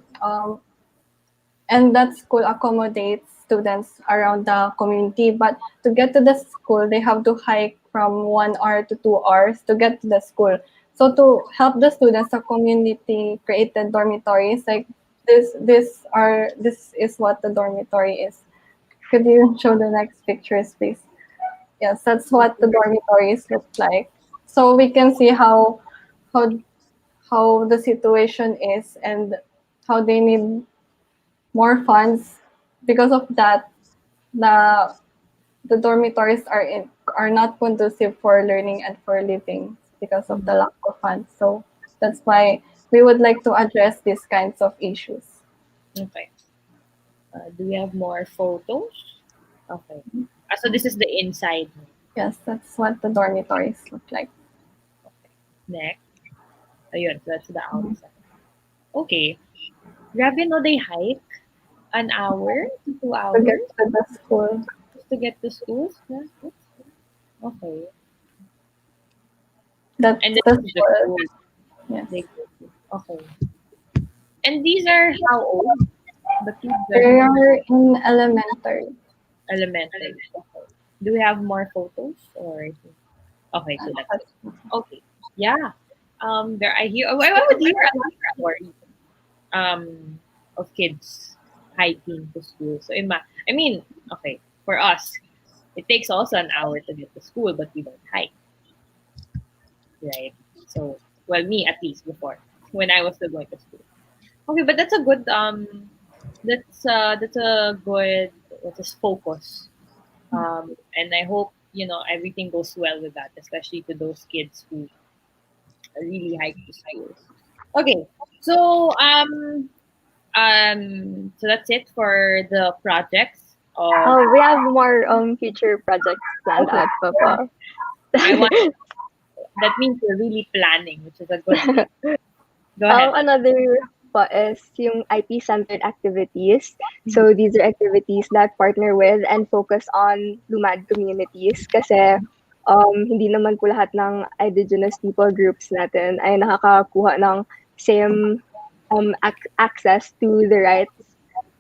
and that school accommodates students around the community. But to get to the school, they have to hike from 1 hour to 2 hours to get to the school. So to help the students, the community created dormitories like this. This is what the dormitory is. Could you show the next pictures, please? Yes, that's what the dormitories look like. So we can see how how the situation is and how they need more funds. Because of that, the the dormitories are not conducive for learning and for living because of the lack of funds. So that's why we would like to address these kinds of issues. okay. Do we have more photos? Okay. So this is the inside. Yes, that's what the dormitories look like. Next. Ayun, so that's the outside. Okay. Grabe no, they hike an hour to 2 To hours get to the school. just to get to school. Yeah, okay. That's And the this is the school. school. Yes. They go to. Okay. And these are how old? The kids They are are in elementary. elementary. Okay. Do we have more photos or? Okay, so that's it. Okay. Yeah. There I hear. I would hear a lot more of kids hiking to school. So I mean, okay, for us, it takes also an hour to get to school, but we don't hike, right? So, well, me at least before when I was still going to school. Okay, but that's a good that's a good what's this focus. And I hope everything goes well with that, especially to those kids who really hike to school. Okay, so so that's it for the projects. Oh, we have more future projects planned out, Papa. I want that means you're really planning, which is a good thing. Go ahead. Another po is yung IP-centered activities. So these are activities that partner with and focus on lumad communities kasi hindi naman po lahat ng indigenous people groups natin ay nakakakuha ng same access to the rights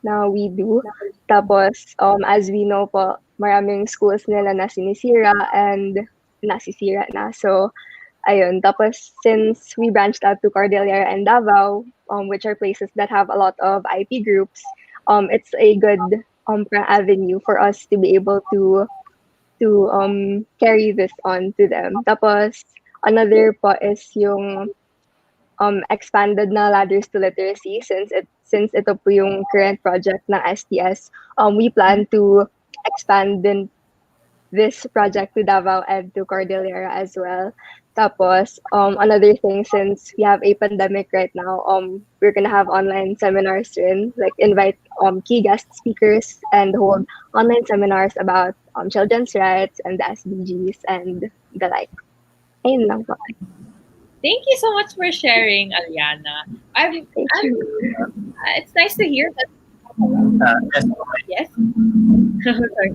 na we do. Tapos, as we know po, maraming schools nila na sinisira and nasisira na. So, ayun. Tapos, since we branched out to Cordillera and Davao, which are places that have a lot of IP groups, it's a good avenue for us to be able to carry this on to them. Tapos, another po is yung expanded na ladders to literacy since ito po yung current project ng STS. We plan to expand din this project to Davao and to Cordillera as well. Tapos, another thing, since we have a pandemic right now, we're gonna have online seminars soon, like invite key guest speakers and hold online seminars about children's rights and the SDGs and the like. Ayun lang po. Thank you so much for sharing, Aliana. It's nice to hear that. Yes. Sorry.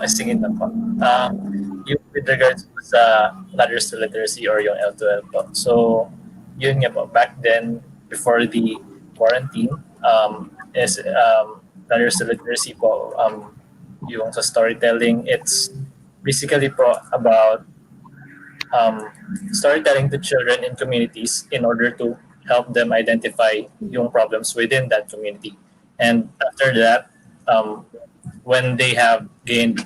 Singin na po. Yung with regards sa ladders to literacy or yung L2L po. So, yun nga po. Back then, before the quarantine, is ladders to literacy po, yung sa storytelling, it's basically po about storytelling to children in communities in order to help them identify yung problems within that community. And after that, when they have gained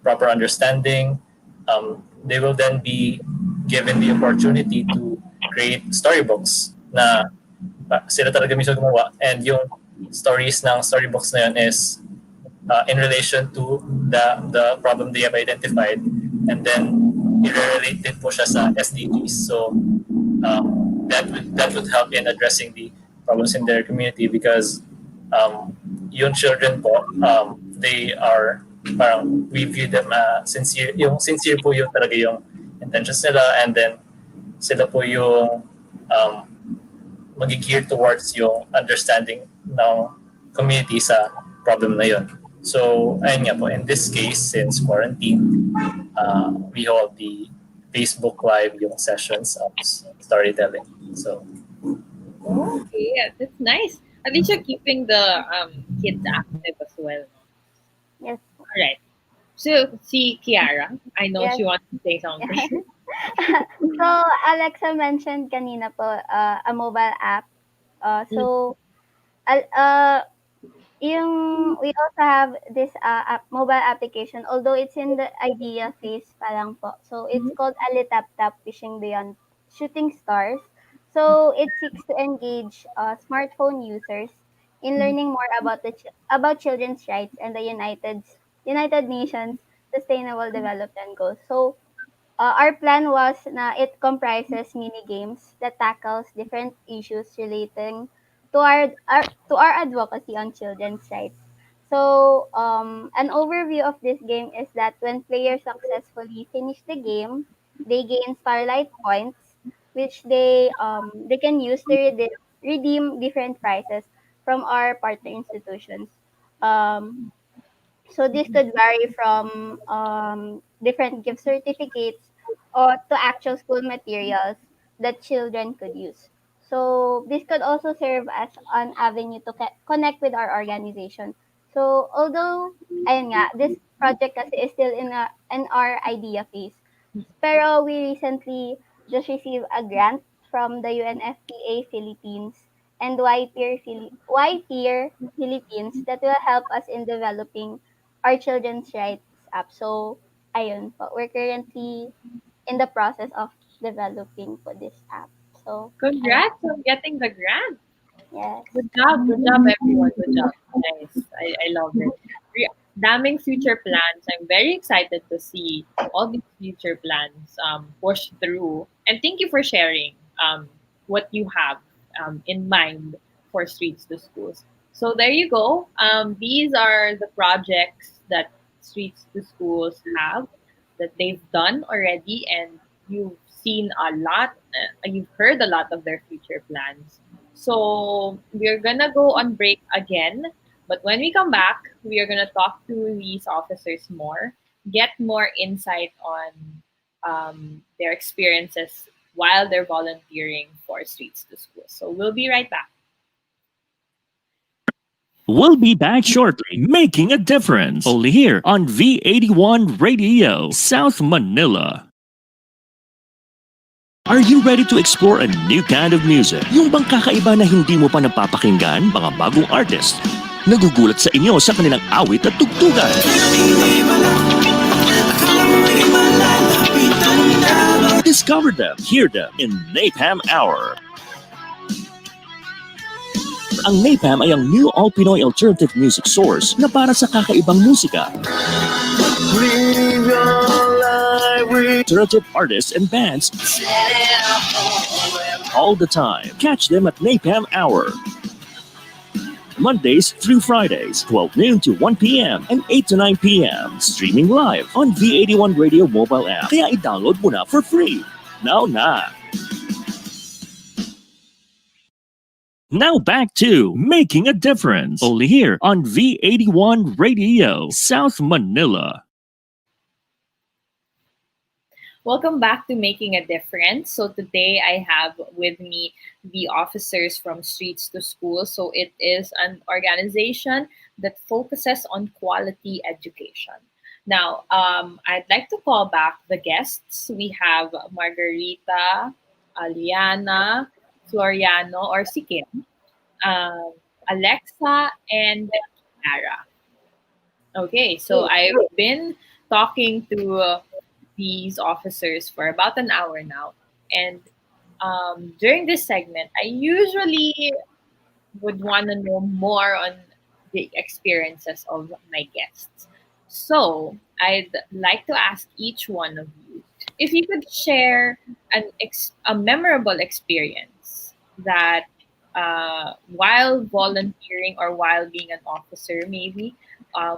proper understanding, they will then be given the opportunity to create storybooks na sila talaga mismo gumawa, and yung stories ng storybooks na yun is in relation to the problem they have identified, and then i-relate din po siya sa SDGs. So that would help in addressing the problems in their community because yung children po, they are parang we view them sincere. Yung sincere po yung talaga yung intentions nila, and then sila po yung mag-gear towards yung understanding ng community sa problem na yun. So, ayun nga po, in this case, since quarantine, we hold the Facebook Live yung sessions of storytelling. So, Okay, yeah, that's nice. At least you're keeping the kids active as well. Yes. All right. So, see Kiara, I know Yes. she wants to say something. So, Alexa mentioned kanina po a mobile app. So, we also have this mobile application, although it's in the idea phase pa lang po. So, it's called Alitap Tap Fishing Beyond Shooting Stars. So, it seeks to engage smartphone users in learning more about children's rights and the United Nations Sustainable Development Goals. So, our plan was na it comprises mini games that tackles different issues relating to our advocacy on children's rights. So, an overview of this game is that when players successfully finish the game, they gain starlight points, which they can use to redeem different prizes from our partner institutions. Um, so this could vary from different gift certificates or to actual school materials that children could use. So this could also serve as an avenue to connect with our organization. So although ayun nga, this project kasi is still in our idea phase. Pero we recently just received a grant from the UNFPA Philippines and YPeer Philippines that will help us in developing our children's rights app. So, ayun po. We're currently in the process of developing for this app. So, Congrats on getting the grant. yes. Good job, everyone. Good job. Nice. I love it. Daming future plans. I'm very excited to see all these future plans push through. And thank you for sharing what you have in mind for Streets to Schools. So there you go. These are the projects that Streets to Schools have that they've done already, and you've seen a lot. You've heard a lot of their future plans. So we're gonna go on break again, but when we come back, we are gonna talk to these officers more, get more insight on their experiences while they're volunteering for Streets to Schools. So we'll be right back. We'll be back shortly, making a difference. Only here on V81 Radio, South Manila. Are you ready to explore a new kind of music? Yung bang kakaiba na hindi mo pa napapakinggan, mga bagong artist. Nagugulat sa inyo sa kanilang awit at tugtugan. Discover them, hear them in Napalm Hour. Ang Napalm ay ang new all-Pinoy alternative music source na para sa kakaibang musika. Alternative artists and bands all the time. Catch them at Napalm Hour. Mondays through Fridays, 12 noon to 1 p.m. and 8 to 9 p.m. Streaming live on V81 Radio mobile app. Kaya i-download mo na for free. Now na! Now back to Making a Difference. Only here on V81 Radio, South Manila. Welcome back to Making a Difference. So today I have with me the officers from Streets to Schools. So it is an organization that focuses on quality education. Now, I'd like to call back the guests. We have Margarita, Aliana, Floriano, or si Kim, Alexa, and Ara. Okay, so I've been talking to these officers for about an hour now. And during this segment, I usually would want to know more on the experiences of my guests. So, I'd like to ask each one of you if you could share a memorable experience that while volunteering or while being an officer, maybe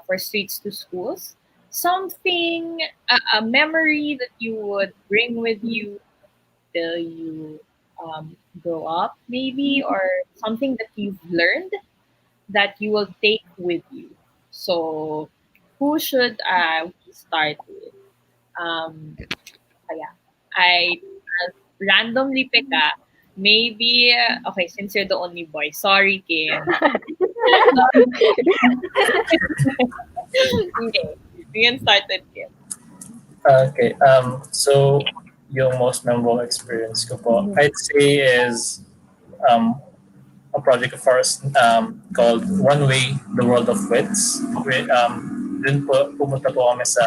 for Streets to Schools, something, a memory that you would bring with you till you grow up, maybe, or something that you've learned that you will take with you. So, who should we start with? Yeah, I randomly pick maybe, okay, since you're the only boy, sorry, Kim. Okay, we can start with Kim. Okay. So yung most memorable experience ko po, I'd say is a project of ours called One Way, The World of Wits. Dun po, pumunta po kami sa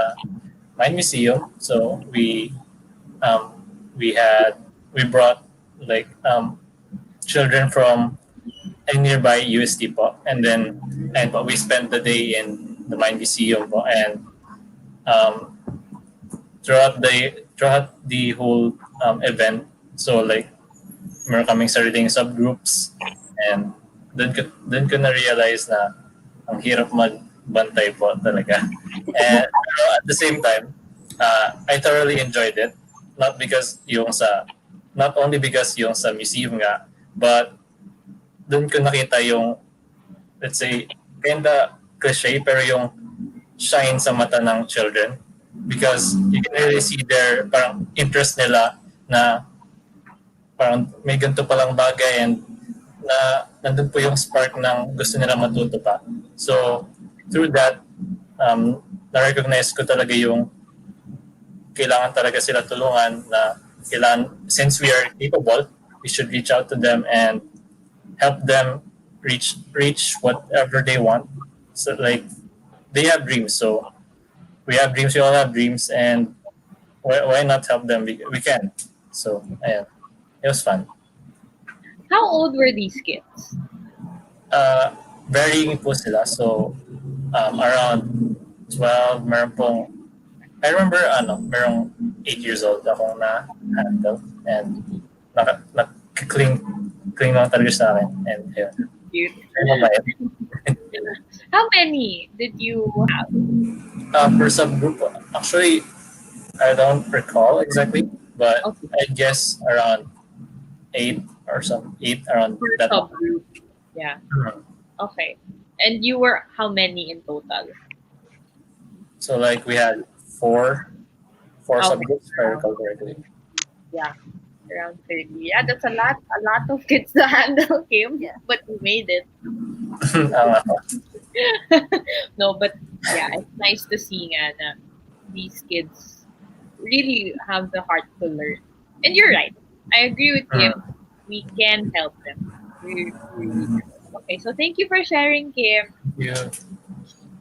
Mind Museum. So um, we had we brought like children from a nearby UST po, and po, we spent the day in the Mind Museum po, and um, throughout the whole event. So like meron kaming sariling subgroups, and dun ko na-realize na ang hirap magbantay po talaga. And at the same time, I thoroughly enjoyed it. Not because not only because yung sa museum nga, but dun ko nakita yung, let's say, kinda cliche, pero yung shine sa mata ng children. Because you can really see their parang interest nila na parang may ganito palang bagay, and na nandun po yung spark ng gusto nila matuto pa. So, through that, na-recognize ko talaga yung kailangan talaga sila tulungan, na kailangan, since we are capable, we should reach out to them and help them reach whatever they want. So like, they have dreams, so we have dreams, we all have dreams, and why not help them? We can. So, ayan. It was fun. How old were these kids? Varying po sila. So, around 12, meron pong, I remember, merong 8 years old akong na-handle, and cling lang talaga sa akin. And, yun. Cute. Mabait. How many did you have? Per subgroup, actually, I don't recall exactly, but Okay. I guess around 8 around Per that. subgroup. Yeah. Mhm. Okay. And you were how many in total? So like we had four Okay. subgroups, if I recall correctly. Yeah. Around 30. Yeah, that's a lot of kids to handle, Kim. Yeah. But you made it. Nga po. No, but yeah, it's nice to see na these kids really have the heart to learn. And you're right. I agree with Kim. We can help them. We really can. Okay, so thank you for sharing, Kim. Yeah.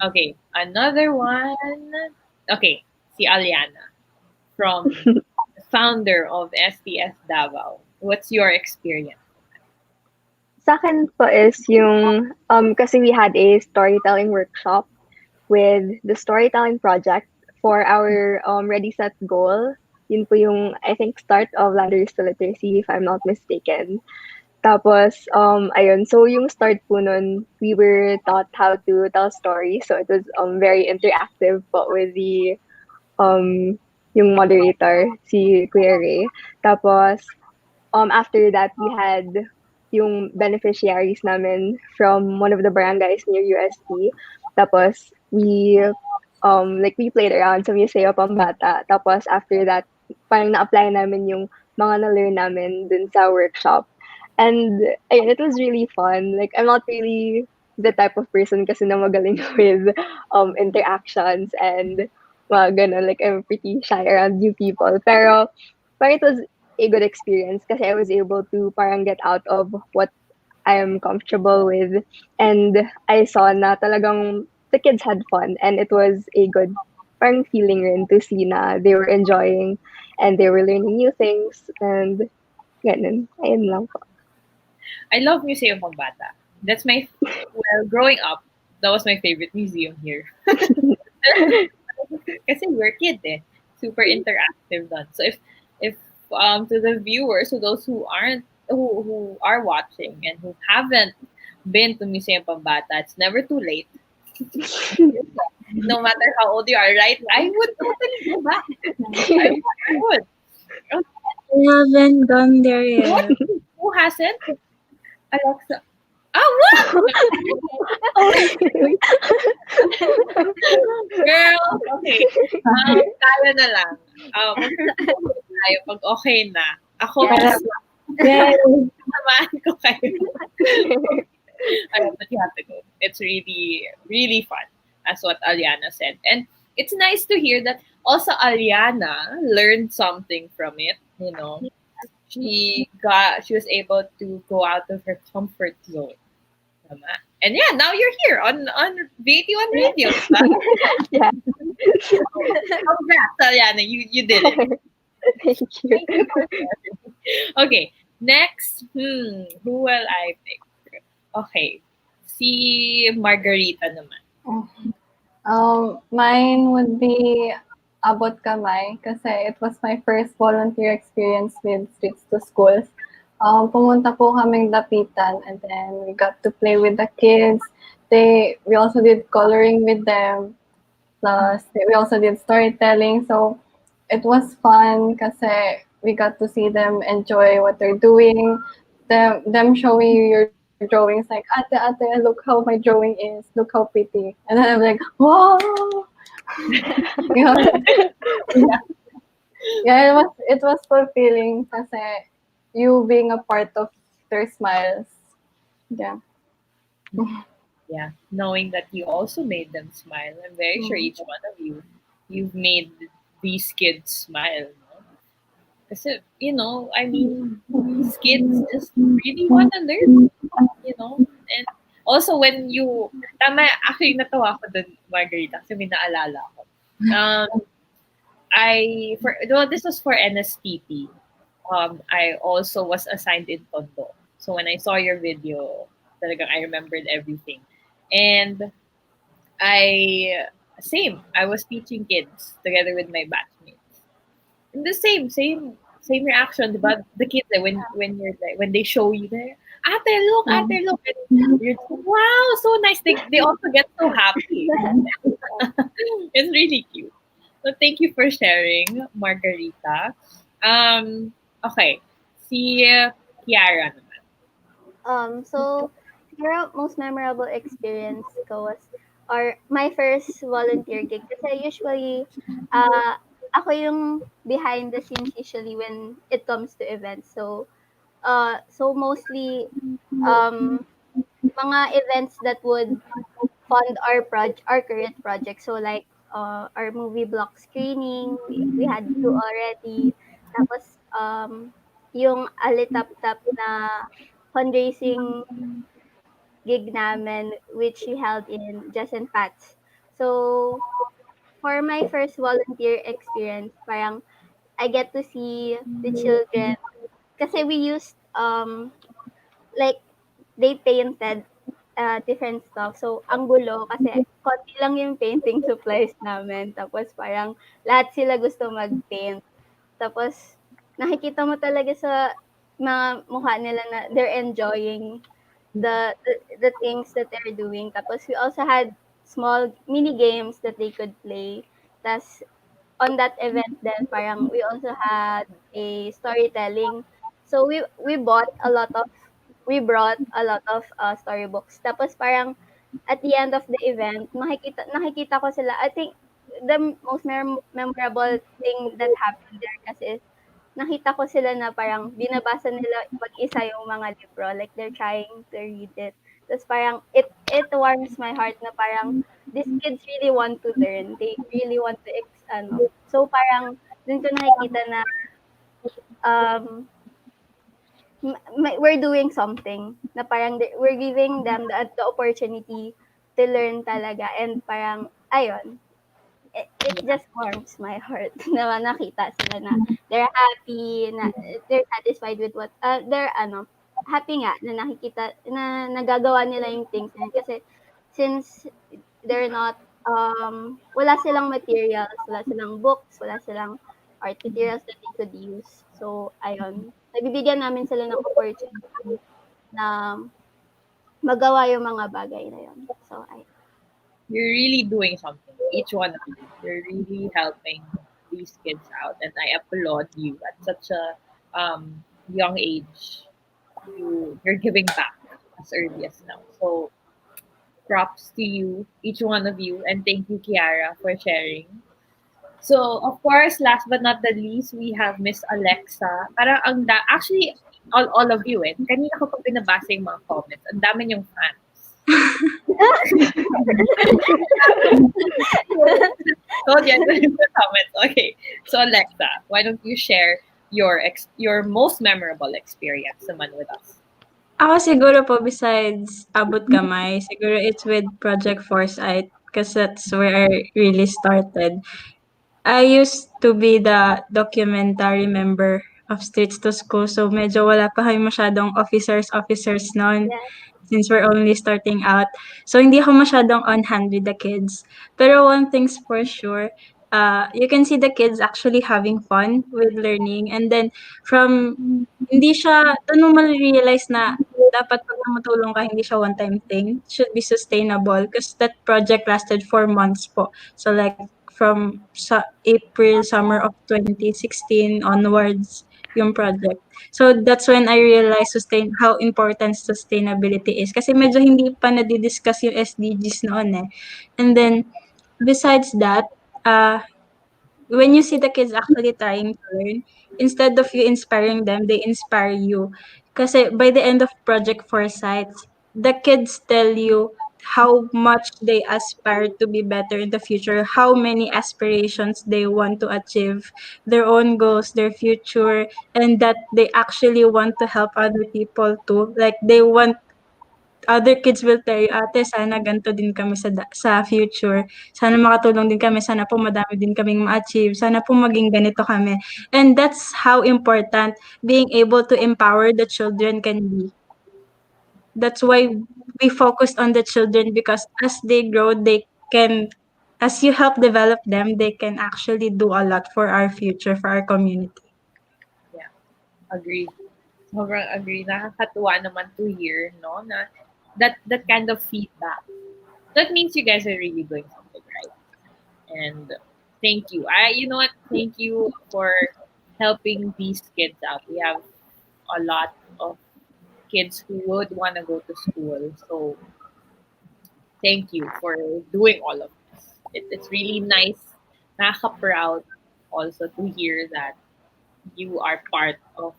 Okay, another one. Okay, si Aliana from the founder of STS Davao. What's your experience? Sa akin po is yung, kasi we had a storytelling workshop with the storytelling project for our Ready Set Goal. Yun po yung, I think, start of Ladders to Literacy, if I'm not mistaken. Tapos, ayun, so yung start po nun, we were taught how to tell stories. So it was very interactive po with the, yung moderator, si Kuya Ray. Tapos, after that, we had yung beneficiaries namin from one of the barangays near UST. Tapos, we played around sa Museo Pambata. Tapos, after that, parang na-apply namin yung mga na-learn namin dun sa workshop. And, ayun, it was really fun. Like, I'm not really the type of person kasi na magaling with interactions and mga ganun. Like, I'm pretty shy around new people. Pero, parang it was a good experience kasi I was able to parang get out of what I am comfortable with. And I saw na talagang the kids had fun, and it was a good parang feeling rin to see na they were enjoying and they were learning new things, and ganun. Ayun lang po. I love Museo Pambata. That's my well, growing up, that was my favorite museum here. Kasi we're kid eh. Super interactive done. So if to the viewers, to those who aren't who are watching and who haven't been to Museum Pambata, it's never too late. No matter how old you are, right? I would totally go back. I would. We haven't gone there yet. Who hasn't? Alexa. Oh, what? Girl, okay. Kaya na lang. Tayo pag okay na. Ako, samahan ko kayo. But you have to go. It's really, really fun, as what Aliana said. And it's nice to hear that also Aliana learned something from it, you know. She was able to go out of her comfort zone. Tama? And yeah, now you're here on VT1 Radio. Yeah. Congrats, Aliana. You did it. Thank you. Okay, next, who will I pick? Okay, si Margarita naman. Mine would be Abot Kamay kasi it was my first volunteer experience with Streets to Schools. Pumunta po kaming Dapitan and then we got to play with the kids. We also did coloring with them. Plus, we also did storytelling. So, it was fun kasi we got to see them enjoy what they're doing. Them showing you your drawings like, ate, look how my drawing is. Look how pretty. And then I'm like, wow! You know? Yeah, it was fulfilling kasi you being a part of their smiles. Yeah. Yeah, knowing that you also made them smile. I'm very sure each one of you've made these kids smile. No? Kasi, you know, I mean, these kids just really want to learn, you know. And also when you, actually natawa ko dun, Margarita, kasi may naalala ko. This was for NSTP. I also was assigned in Tondo. So when I saw your video, talagang I remembered everything. And I was teaching kids together with my batchmates. And the same reaction, diba? The kids when you're like when they show you there, ate look, and you're like, wow, so nice. They also get so happy. It's really cute. So thank you for sharing, Margarita. Okay, si Kiara naman. So siguro most memorable experience ko was my first volunteer gig kasi usually ako yung behind the scenes usually when it comes to events. So mostly mga events that would fund our current project. So like our movie block screening, we had two already. Tapos yung alitap-tap na fundraising gig namin which we held in Just and Pats. So for my first volunteer experience, parang I get to see the children kasi we used like they painted different stuff. So, ang gulo kasi konti lang yung painting supplies namin. Tapos parang lahat sila gusto mag-paint. Tapos nakikita mo talaga sa mga mukha nila na they're enjoying the things that they're doing. Tapos we also had small mini games that they could play. Tapos on that event then parang we also had a storytelling. So we brought a lot of storybooks. Tapos parang at the end of the event, nakikita ko sila. I think the most memorable thing that happened there kasi is nakita ko sila na parang binabasa nila mag-isa yung mga libro. Like they're trying to read it. Tapos parang it warms my heart na parang these kids really want to learn. They really want to So parang dun ko nakikita na we're doing something na parang we're giving them the opportunity to learn talaga and parang ayun it just warms my heart na nakita sila na they're happy na they're satisfied with what happy nga na nakikita na nagagawa nila yung things na yun. Kasi since they're not, wala silang materials, wala silang books, wala silang art materials that they could use. So, ayun, nabibigyan namin sila ng opportunity na magawa yung mga bagay na yun. So, ayun. You're really doing something. Each one of you. You're really helping these kids out, and I applaud you at such a young age. You're giving back as early as now. So props to you, each one of you, and thank you, Kiara, for sharing. So, of course, last but not the least, we have Miss Alexa. Parang actually, all of you Kanina ko pa binabasa yung mga comments. Ang dami yung fans. So, yeah, the comments. Okay. So, Alexa, why don't you share your most memorable experience naman with us? Ako siguro po besides abot kamay, siguro it's with Project Foresight because that's where I really started. I used to be the documentary member of Streets to School, so medyo wala pa kami masyadong officers noon Yes. since we're only starting out. So hindi ako masyadong on hand with the kids. Pero one thing's for sure, you can see the kids actually having fun with learning, and then from hindi siya dun mo mare-realize na dapat 'pag tumutulong ka hindi siya one-time thing, should be sustainable because that project lasted 4 months po. So like from April, summer of 2016 onwards yung project. So that's when I realized how important sustainability is kasi medyo hindi pa nadi-discuss yung SDGs noon eh. And then besides that, when you see the kids actually trying to learn, instead of you inspiring them, they inspire you. Kasi by the end of Project Foresight, the kids tell you how much they aspire to be better in the future, how many aspirations they want to achieve, their own goals, their future, and that they actually want to help other people too. Like they want other kids will tell you, "Ate, sana ganito din kami sa future. Sana makatulong din kami. Sana po madami din kaming ma-achieve. Sana po maging ganito kami." And that's how important being able to empower the children can be. That's why we focused on the children because as they grow, as you help develop them, they can actually do a lot for our future, for our community. Yeah, agree. Sobrang agree. Nakakatuwa naman to hear, no, na that kind of feedback. That means you guys are really doing something right. And thank you. You know what? Thank you for helping these kids out. We have a lot of kids who would want to go to school. So thank you for doing all of this. It's really nice, nakaka-proud also to hear that you are part of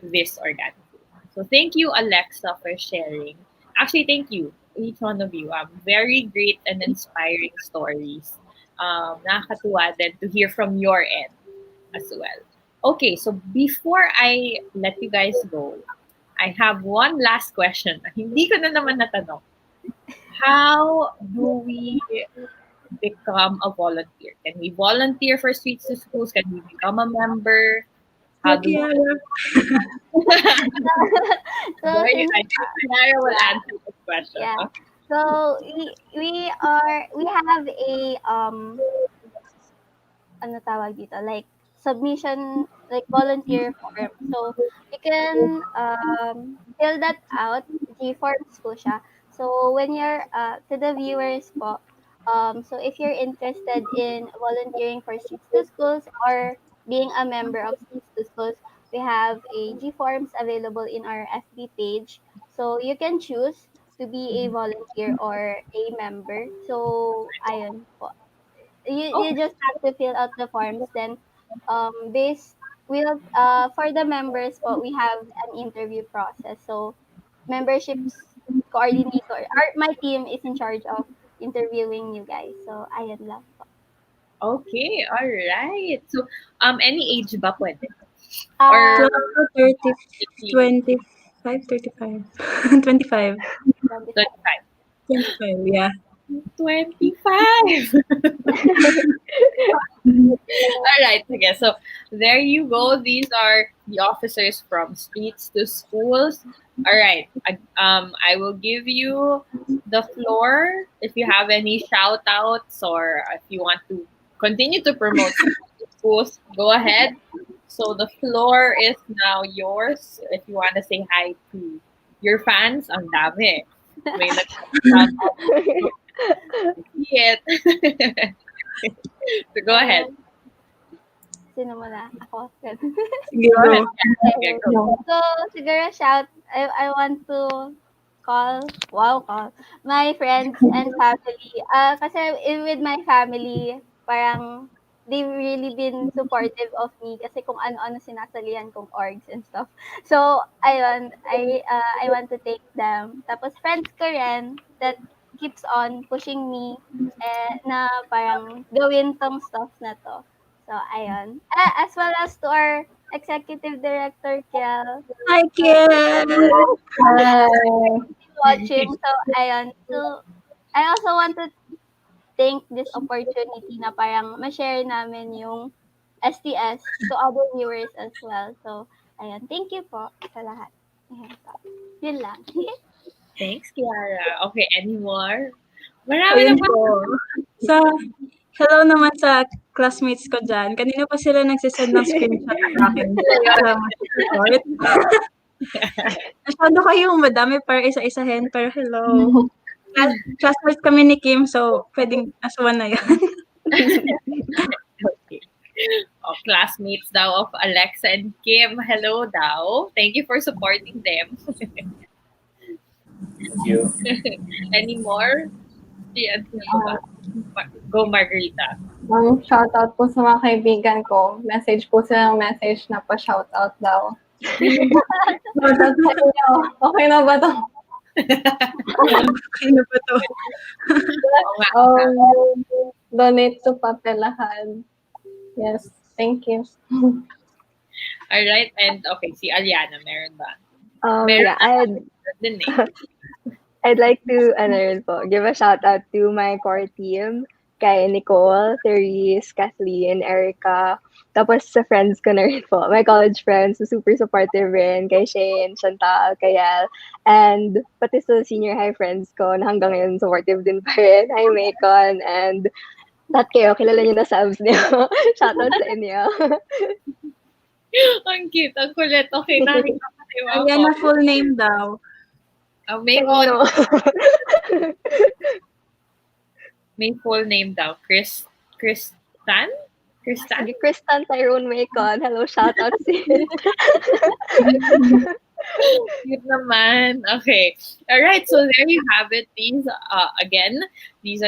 this organization. So thank you, Alexa, for sharing. Actually, thank you, each one of you. Very great and inspiring stories. Nakakatuwa din to hear from your end as well. Okay, so before I let you guys go, I have one last question. Hindi ko na naman natanong. How do we become a volunteer? Can we volunteer for Streets to Schools? Can we become a member? How do we? So I since think Kiara will answer this question. yeah. Huh? So we have a ano tawag dito, like submission, like volunteer form. So you can fill that out. G-forms po siya. So when you're to the viewers po, so if you're interested in volunteering for Streets to Schools or being a member of Streets to Schools, we have a G-forms available in our FB page. So you can choose to be a volunteer or a member. So ayun po. You just have to fill out the forms, then based will for the members po, we have an interview process. So memberships coordinator, my team is in charge of interviewing you guys. So ayun lang po. Okay, all right. So, any age ba pwede? Or 12 to 30, 25, 35. 25. 25. 25, yeah. 25. All right, okay. So there you go. These are the officers from streets to schools. All right. I will give you the floor if you have any shout outs or if you want to continue to promote schools, go ahead. So the floor is now yours. If you want to say hi to your fans, ang dami. May nag-shout out. See it. So go ahead. Sino muna? Ako. Sige, Go ahead. go. Okay, go. So, siguro I want to call my friends and family. Kasi with my family, parang they've really been supportive of me kasi kung ano-ano sinasalihan kong orgs and stuff. So, ayun, I want to thank them. Tapos friends ko rin that keeps on pushing me na parang gawin tong stuff na to. So, ayun. As well as to our Executive Director, Kiel. Hi, Kiel! Hi. Watching. So, ayun. So, I also want to thank this opportunity na parang ma-share namin yung STS to other viewers as well. So, ayun. Thank you po sa lahat. Ayun po. Yun lang. Thanks, Kiara. Okay, any more? Marami Ayun na po. So, hello naman sa classmates ko dyan. Kanina pa sila nagsisend ng screenshot sa akin. Salamat sa support. Masyado kayong madami para isa-isahin, pero hello. Classmates kami ni Kim, so pwedeng aswan na yan. Okay. Oh, classmates daw of Alexa and Kim. Hello daw. Thank you for supporting them. Thank you. Any more? Go, Margarita. Shoutout po sa mga kaibigan ko. Message po silang message na pa-shoutout daw. Shoutout sa inyo. Okay na ba to? Okay na ba to? Donate to Papelahan. Yes, thank you. All right, and okay, si Aliana, meron ba? Yeah, I'd like to give a shout out to my core team, kay Nicole, Therese, Kathleen, Erika. Tapos sa friends ko na rin po, my college friends, super supportive rin, kay Shane, Chantal, Kayal, and pati sa senior high friends ko na hanggang ngayon supportive din pa rin. Hi, Macon, and lahat kayo, kilala niyo na sa abs niyo. Shout out sa inyo. Ang cute, ang kulit. Okay, nakikita ko yung ako. Ayan na full name daw. May full name daw. Kristan? Kristan Tyrone Macon. Hello, shout out sis. Cute naman. Okay. All right. So there you have it. These are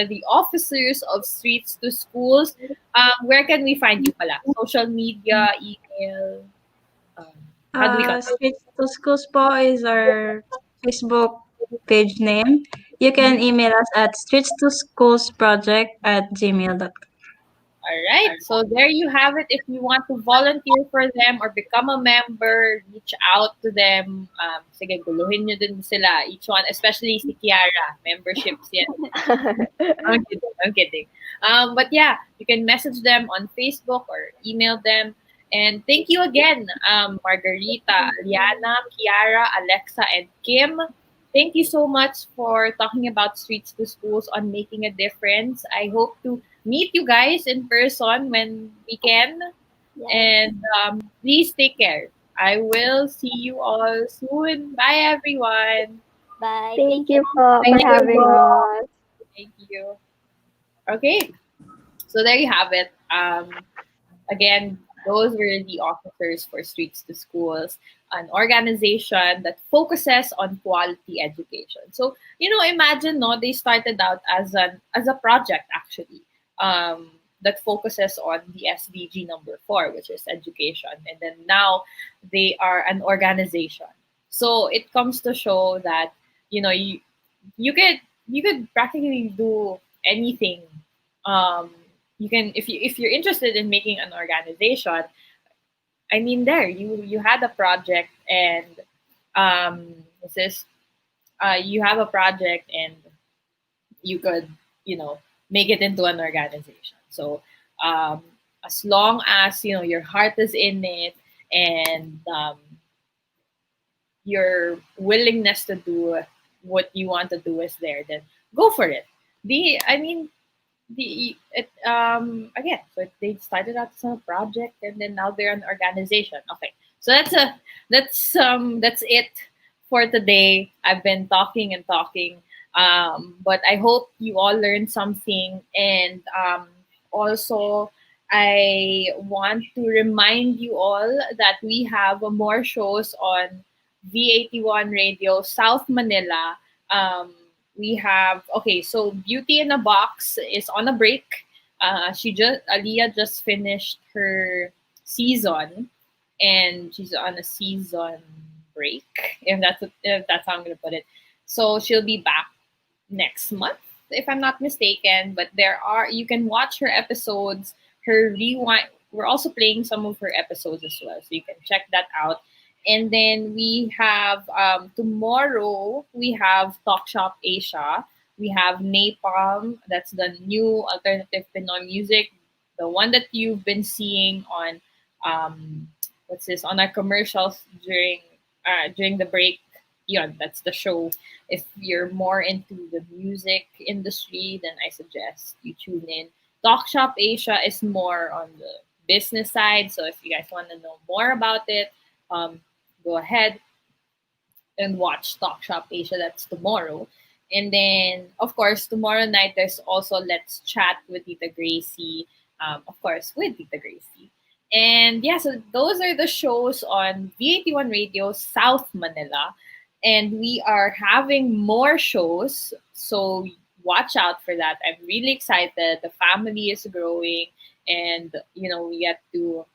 the officers of Streets to Schools. Where can we find you pala? Social media, email. How do we contact? Streets to Schools po is our Facebook page name. You can email us at streets2schoolsproject@gmail.com. All right. So there you have it. If you want to volunteer for them or become a member, reach out to them. Sige, guluhin nyo din sila. Each one, especially si Kiara. Memberships yan. I'm kidding. But yeah, you can message them on Facebook or email them. And thank you again, Margarita, Liana, Kiara, Alexa, and Kim. Thank you so much for talking about Streets to Schools on making a difference. I hope to meet you guys in person when we can. Yeah. And please take care. I will see you all soon. Bye, everyone. Bye. Thank you for having us. Thank you. Okay. So there you have it. Again, those were the officers for Streets to Schools, an organization that focuses on quality education. So, imagine, they started out as a project actually, that focuses on the SDG number 4, which is education, and then now they are an organization. So it comes to show that you could practically do anything. You can, if you're interested in making an organization, I mean, there you had a project, and you have a project, and you could make it into an organization. So as long as your heart is in it, and your willingness to do what you want to do is there, then go for it. Again, so they started out as a project, and then now they're an organization. Okay, so that's it for today. I've been talking and talking, but I hope you all learned something. And also, I want to remind you all that we have more shows on V81 Radio South Manila. We have, okay, so Beauty in a Box is on a break. Aliyah just finished her season, and she's on a season break, if that's how I'm gonna put it. So she'll be back next month, if I'm not mistaken. But you can watch her episodes, her rewind. We're also playing some of her episodes as well, so you can check that out. And then we have tomorrow we have Talk Shop Asia. We have Napalm. That's the new alternative Pinoy music, the one that you've been seeing on on our commercials during the break. Yeah, that's the show. If you're more into the music industry, then I suggest you tune in. Talk Shop Asia is more on the business side. So if you guys want to know more about it, go ahead and watch Talk Shop Asia. That's tomorrow. And then, of course, tomorrow night, there's also Let's Chat with Tita Gracie. Of course, with Tita Gracie. And yeah, so those are the shows on V81 Radio South Manila. And we are having more shows. So watch out for that. I'm really excited. The family is growing. And, we get to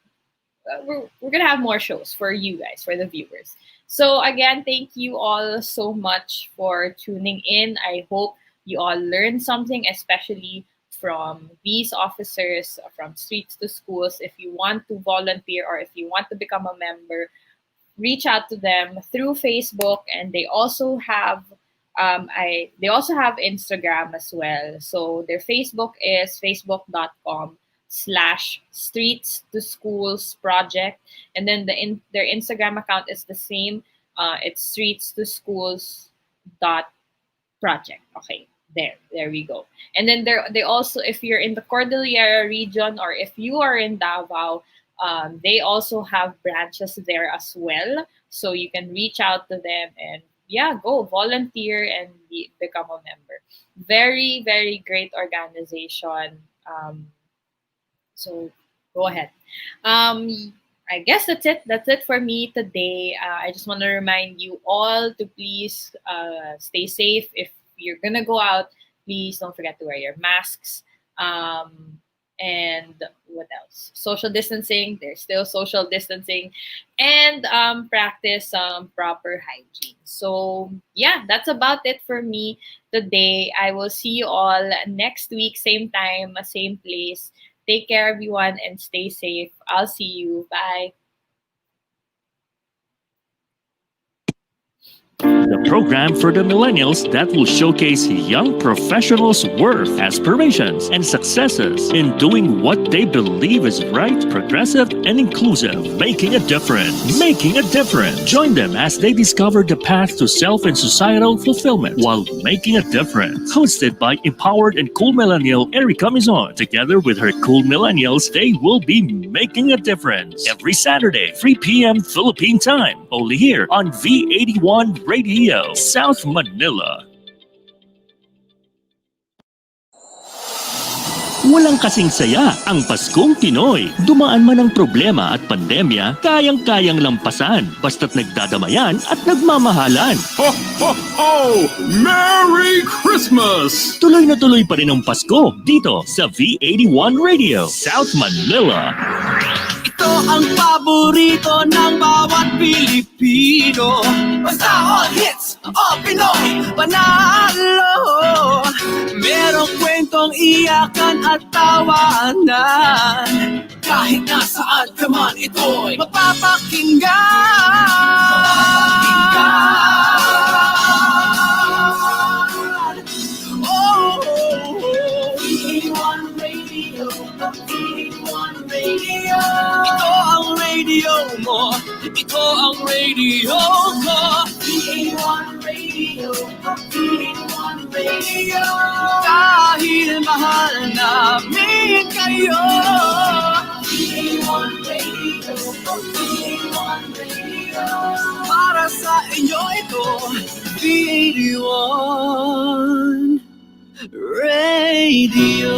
we're gonna have more shows for you guys, for the viewers. So again, thank you all so much for tuning in. I hope you all learned something, especially from these officers from Streets to Schools. If you want to volunteer or if you want to become a member, reach out to them through Facebook, and they also have Instagram as well. So their Facebook is facebook.com/Streets to Schools Project, and then their Instagram account is the same. It's Streets to Schools .project. Okay, there we go. And then they also, if you're in the Cordillera region or if you are in Davao, they also have branches there as well. So you can reach out to them and go volunteer and become a member. Very, very great organization. So go ahead. I guess that's it. That's it for me today. I just want to remind you all to please stay safe. If you're gonna go out, please don't forget to wear your masks. And what else? Social distancing. There's still social distancing, and practice proper hygiene. So that's about it for me today. I will see you all next week, same time, same place. Take care, everyone, and stay safe. I'll see you. Bye. The program for the millennials that will showcase young professionals' worth, aspirations, and successes in doing what they believe is right, progressive, and inclusive. Making a difference. Making a difference. Join them as they discover the path to self and societal fulfillment while making a difference. Hosted by empowered and cool millennial Erika Mison. Together with her cool millennials, they will be making a difference. Every Saturday, 3 p.m. Philippine time. Only here on V81 Radio, South Manila. Walang kasing saya ang Paskong Pinoy. Dumaan man ang problema at pandemya, kayang-kayang lampasan basta't nagdadamayan at nagmamahalan. Ho, ho, ho! Merry Christmas! Tuloy na tuloy pa rin ang Pasko dito sa V81 Radio, South Manila. Ito ang paborito ng bawat Pilipino. Basta all hits, all Pinoy, panalo. Merong kwentong iyakan at tawanan. Kahit nasaan ka man, ito'y mapapakinggan. Oh, oh, oh. Ito ang radio mo, ito ang radio ko. PA1 Radio, PA1 Radio. Dahil mahal namin kayo. PA1 Radio, PA1 Radio. Para sa inyo ito, PA1 Radio.